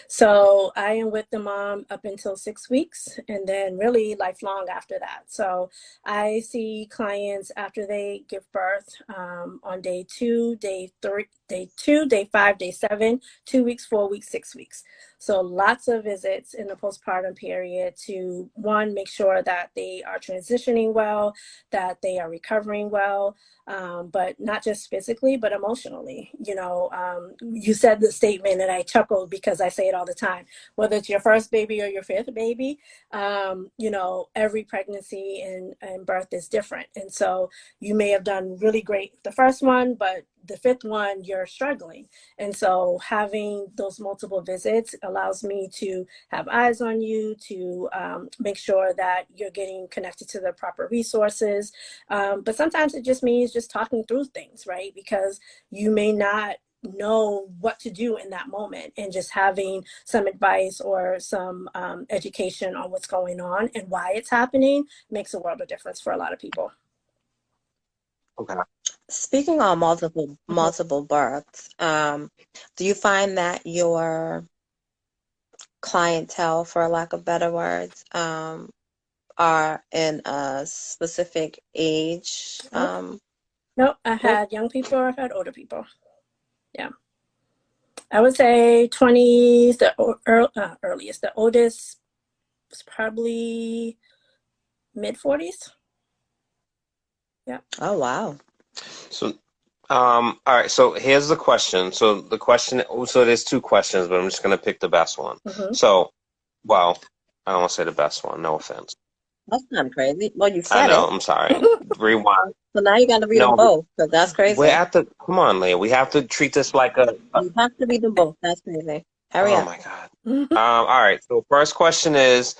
So I am with the mom up until 6 weeks, and then really lifelong after that. So I see clients after they give birth on day 2, day 3, day 2, day 5, day 7, 2 weeks, 4 weeks, 6 weeks. So lots of visits in the postpartum period to, one, make sure that they are transitioning well, that they are recovering well, but not just physically, but emotionally. You said the statement, and I chuckled because I say it all the time, whether it's your first baby or your fifth baby, every pregnancy and birth is different. And so you may have done really great the first one, but the fifth one, you're struggling. And so having those multiple visits allows me to have eyes on you, to make sure that you're getting connected to the proper resources. But sometimes it just means just talking through things, right? Because you may not know what to do in that moment, and just having some advice or some education on what's going on and why it's happening makes a world of difference for a lot of people. Okay. Speaking on multiple births, do you find that your clientele, for lack of better words, are in a specific age? Nope, I've had young people, I've had older people. Yeah. I would say 20s, the earliest. The oldest was probably mid-40s. Yeah. Oh, wow. So, all right. So here's the question. So there's two questions, but I'm just gonna pick the best one. Mm-hmm. So, well, I don't want to say the best one. No offense. That's kind of crazy. Well, you said I know. it. I'm sorry. Rewind. So now you got to read them both, because that's crazy. Come on, Leah. We have to treat this like a. You have to read them both. That's crazy. Hurry up. Oh my God. All right. So first question is,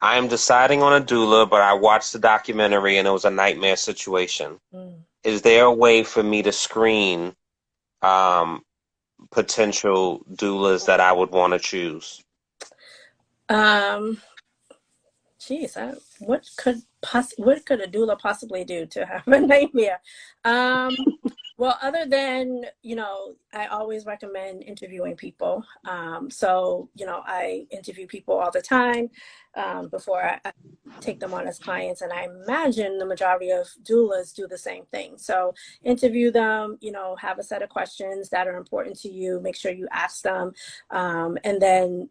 I am deciding on a doula, but I watched the documentary and it was a nightmare situation. Is there a way for me to screen potential doulas that I would want to choose? Geez, what could a doula possibly do to have a nightmare? Well, other than, I always recommend interviewing people. So, I interview people all the time before I take them on as clients. And I imagine the majority of doulas do the same thing. So interview them, have a set of questions that are important to you. Make sure you ask them. And then,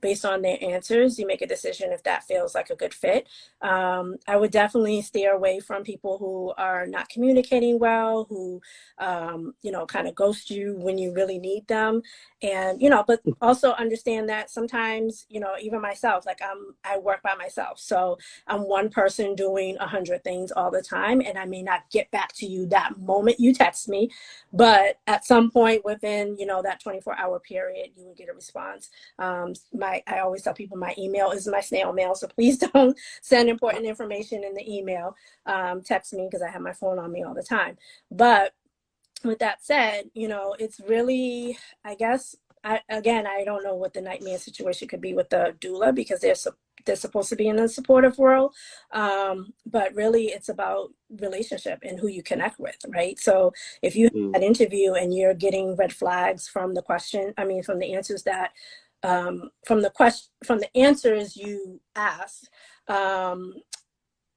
based on their answers, you make a decision if that feels like a good fit. I would definitely steer away from people who are not communicating well, who, kind of ghost you when you really need them. And, but also understand that sometimes, even myself, like I work by myself. So I'm one person doing 100 things all the time. And I may not get back to you that moment you text me, but at some point within, that 24-hour period, you will get a response. I always tell people my email is my snail mail. So please don't send important information in the email. Text me, because I have my phone on me all the time. But with that said, it's really, I guess, I don't know what the nightmare situation could be with the doula, because they're supposed to be in a supportive world. But really it's about relationship and who you connect with, right? So if you have an interview and you're getting red flags from the answers that from the answers you asked,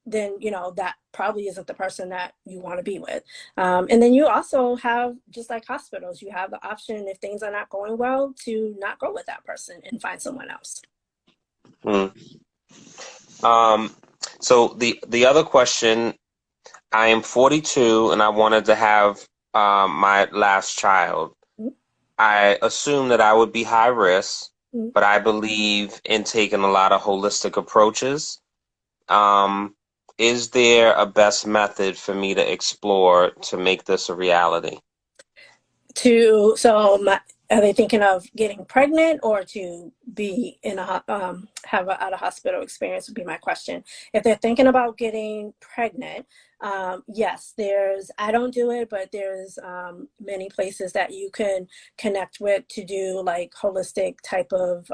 then, you know, that probably isn't the person that you want to be with. And then you also have, just like hospitals, you have the option, if things are not going well, to not go with that person and find someone else. So the other question, I am 42 and I wanted to have my last child. I assume that I would be high risk, but I believe in taking a lot of holistic approaches. Is there a best method for me to explore to make this a reality? Are they thinking of getting pregnant or to be in have an out of hospital experience would be my question. If they're thinking about getting pregnant, yes, I don't do it, but there's many places that you can connect with to do like holistic type of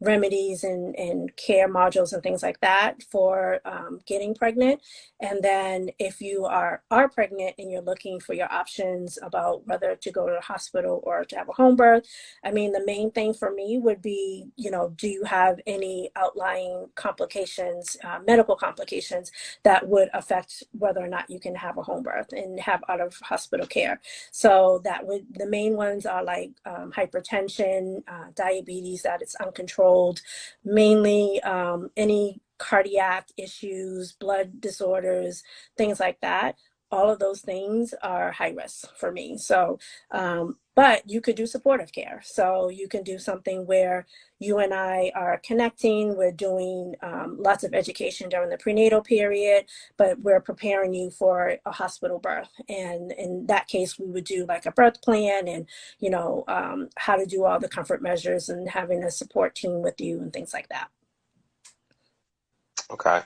remedies and care modules and things like that for getting pregnant. And then if you are pregnant and you're looking for your options about whether to go to the hospital or to have a home birth, I mean, the main thing for me would be, you know, do you have any outlying complications, medical complications that would affect whether or not you can have a home birth and have out of hospital care? So the main ones are like hypertension, diabetes that it's uncontrolled, mainly any cardiac issues, blood disorders, things like that. All of those things are high risk for me. So, but you could do supportive care. So you can do something where you and I are connecting. We're doing lots of education during the prenatal period, but we're preparing you for a hospital birth. And in that case, we would do like a birth plan and, you know, how to do all the comfort measures and having a support team with you and things like that. Okay.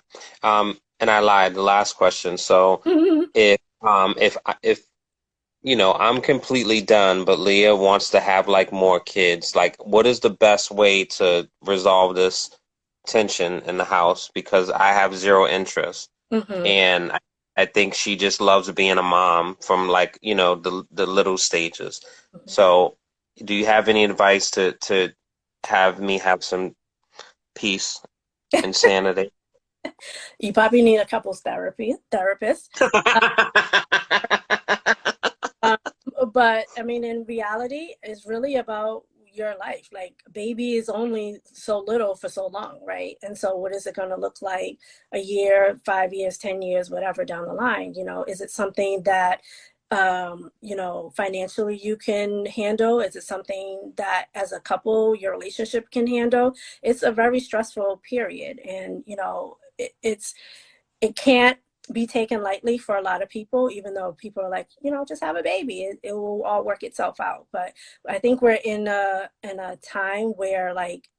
And I lied, the last question. So if you know, I'm completely done, but Leah wants to have like more kids, like what is the best way to resolve this tension in the house? Because I have zero interest. And I think she just loves being a mom from like, you know, the little stages. So do you have any advice to have me have some peace and sanity? You probably need a couples therapist. But I mean, in reality, it's really about your life. Like, baby is only so little for so long, right? And so what is it going to look like a year, 5 years, 10 years, whatever down the line? You know, is it something that you know, financially you can handle? Is it something that as a couple, your relationship can handle? It's a very stressful period. And, you know, it can't be taken lightly for a lot of people, even though people are like, you know, just have a baby. It will all work itself out. But I think we're in a time where like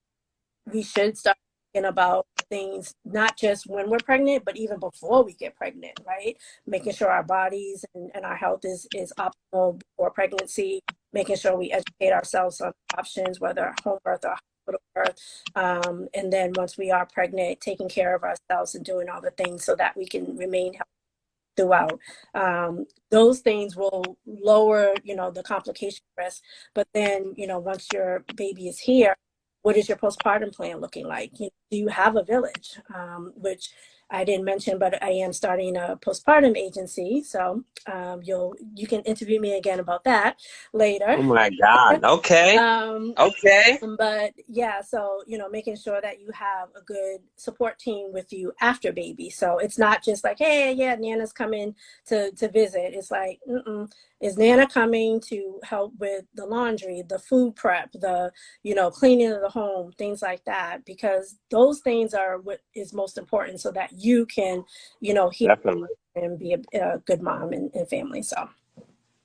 we should start thinking about things, not just when we're pregnant, but even before we get pregnant, right? Making sure our bodies and our health is optimal before pregnancy, making sure we educate ourselves on options, whether home birth or hospital birth. And then once we are pregnant, taking care of ourselves and doing all the things so that we can remain healthy throughout. Those things will lower, you know, the complication risk. But then, you know, once your baby is here, what is your postpartum plan looking like? Do you have a village? Which I didn't mention, but I am starting a postpartum agency. So you can interview me again about that later. Oh my God. Okay. Okay. But yeah, so, you know, making sure that you have a good support team with you after baby. So it's not just like, hey, yeah, Nana's coming to visit. It's like, is Nana coming to help with the laundry, the food prep, the, you know, cleaning of the home, things like that, because those things are what is most important so that you can, you know, heal and be a good mom and family. So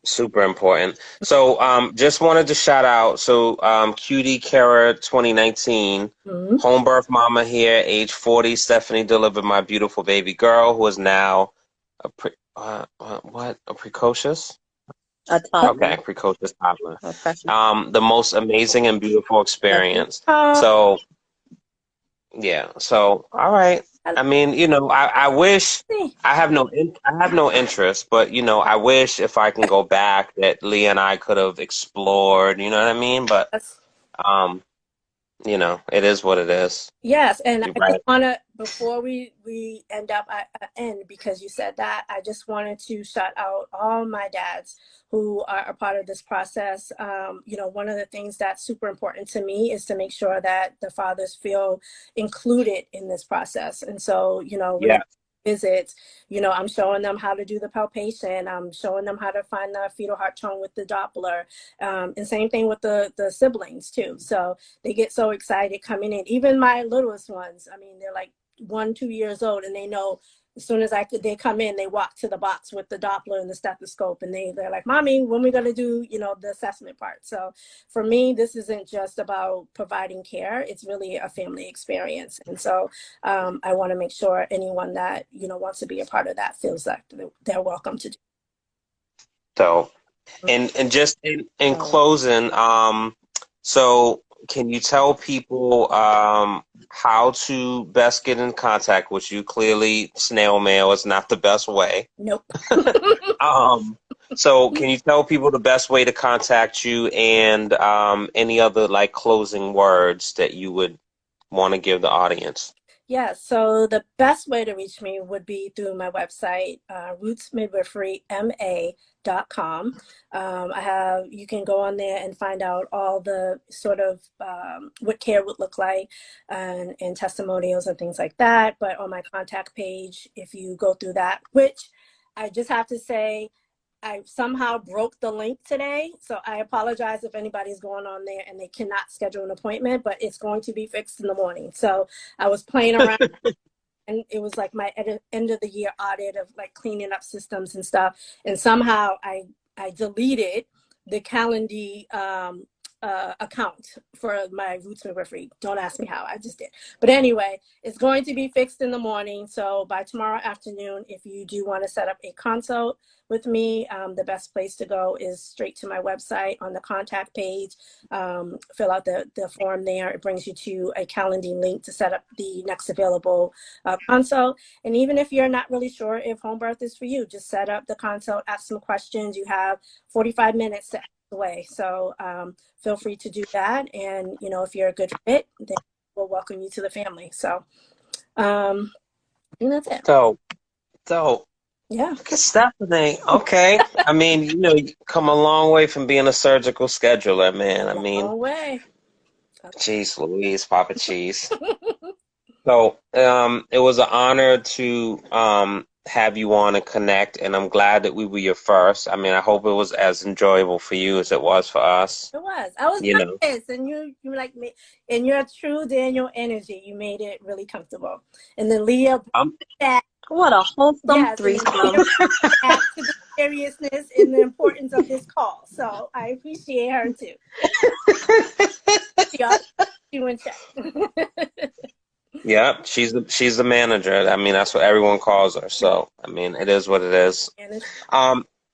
super important. So just wanted to shout out. So Cutie Kara 2019, home birth mama here, age 40. Stephanie delivered my beautiful baby girl who is now a precocious? Okay, precocious toddler. The most amazing and beautiful experience. So yeah. So all right. I mean, you know, I wish I have no interest, but you know, I wish if I can go back that Leah and I could have explored. You know what I mean? But you know, it is what it is. Yes, and You're I just right. want to, before we end up end, because you said that, I just wanted to shout out all my dads who are a part of this process. You know, one of the things that's super important to me is to make sure that the fathers feel included in this process. And so, you know, when Yeah. I visit, you know, I'm showing them how to do the palpation. I'm showing them how to find the fetal heart tone with the Doppler. And same thing with the siblings too. So they get so excited coming in. Even my littlest ones, I mean, they're like 1, 2 years old, and they know as soon as they come in, they walk to the box with the Doppler and the stethoscope, and they're like, "Mommy, when we gonna do, you know, the assessment part?" So for me, this isn't just about providing care; it's really a family experience. And so I want to make sure anyone that, you know, wants to be a part of that feels that they're welcome to do. So, and just in closing, so can you tell people how to best get in contact with you? Clearly, snail mail is not the best way. Nope. So can you tell people the best way to contact you, and any other like closing words that you would want to give the audience? Yeah, so the best way to reach me would be through my website, rootsmidwiferyma.com. You can go on there and find out all the sort of what care would look like, and testimonials and things like that. But on my contact page, if you go through that, which I just have to say, I somehow broke the link today, so I apologize if anybody's going on there and they cannot schedule an appointment, but it's going to be fixed in the morning. So I was playing around and it was like my end of the year audit of like cleaning up systems and stuff. And somehow I deleted the Calendly account for my Roots Midwifery. Don't ask me how, I just did. But anyway, it's going to be fixed in the morning. So by tomorrow afternoon, if you do want to set up a consult with me, the best place to go is straight to my website on the contact page. Fill out the form there. It brings you to a Calendly link to set up the next available consult. And even if you're not really sure if home birth is for you, just set up the consult, ask some questions. You have 45 minutes to away. So feel free to do that. And, you know, if you're a good fit, then we'll welcome you to the family. So and that's it. So yeah. look at Stephanie. Okay. I mean, you know, you come a long way from being a surgical scheduler, man. I mean, Long way. Jeez Louise, Papa Cheese. So it was an honor to have you on and connect, and I'm glad that we were your first. I mean, I hope it was as enjoyable for you as it was for us. It was. I was nervous, and you like me, and your true Daniel energy. You made it really comfortable. And then Leah, what a wholesome threesome. To the seriousness and the importance of this call. So I appreciate her too. She went check. Yeah, she's the manager. I mean, that's what everyone calls her. So, I mean, it is what it is.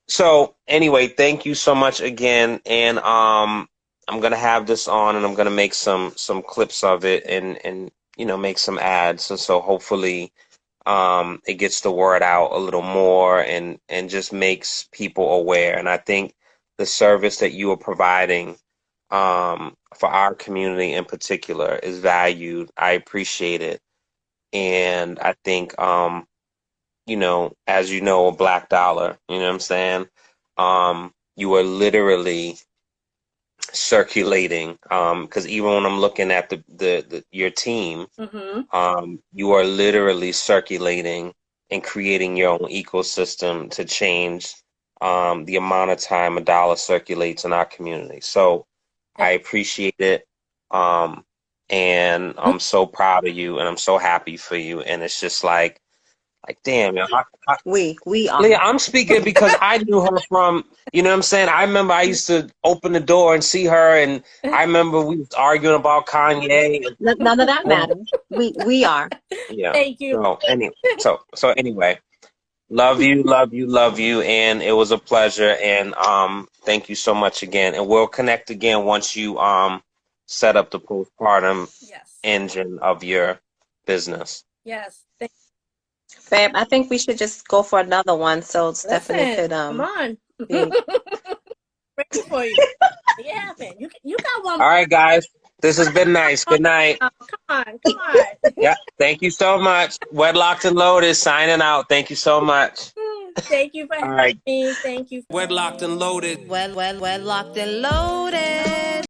So anyway, thank you so much again. And I'm gonna have this on, and I'm gonna make some clips of it, and you know, make some ads. And so hopefully it gets the word out a little more, and just makes people aware. And I think the service that you are providing for our community in particular is valued. I appreciate it. And I think, you know, as you know, a black dollar, you know what I'm saying? You are literally circulating, because even when I'm looking at your team, you are literally circulating and creating your own ecosystem to change the amount of time a dollar circulates in our community. So I appreciate it. And I'm so proud of you, and I'm so happy for you. And it's just like damn, man. We are. Leah, I'm speaking because I knew her from, you know what I'm saying? I remember I used to open the door and see her, and I remember we was arguing about Kanye. None of that matters. We are. Yeah. Thank you. So anyway, love you, and it was a pleasure. And thank you so much again. And we'll connect again once you set up the postpartum engine of your business. Yes. Babe, I think we should just go for another one so Stephanie could come on. Be... Ready for you. Yeah, man. You got one. All right, guys. This has been nice. Good night. Oh, come on. Yeah. Thank you so much. Wedlocked and Loaded signing out. Thank you so much. Thank you for having me. Thank you. Wedlocked and Loaded. Wedlocked and loaded.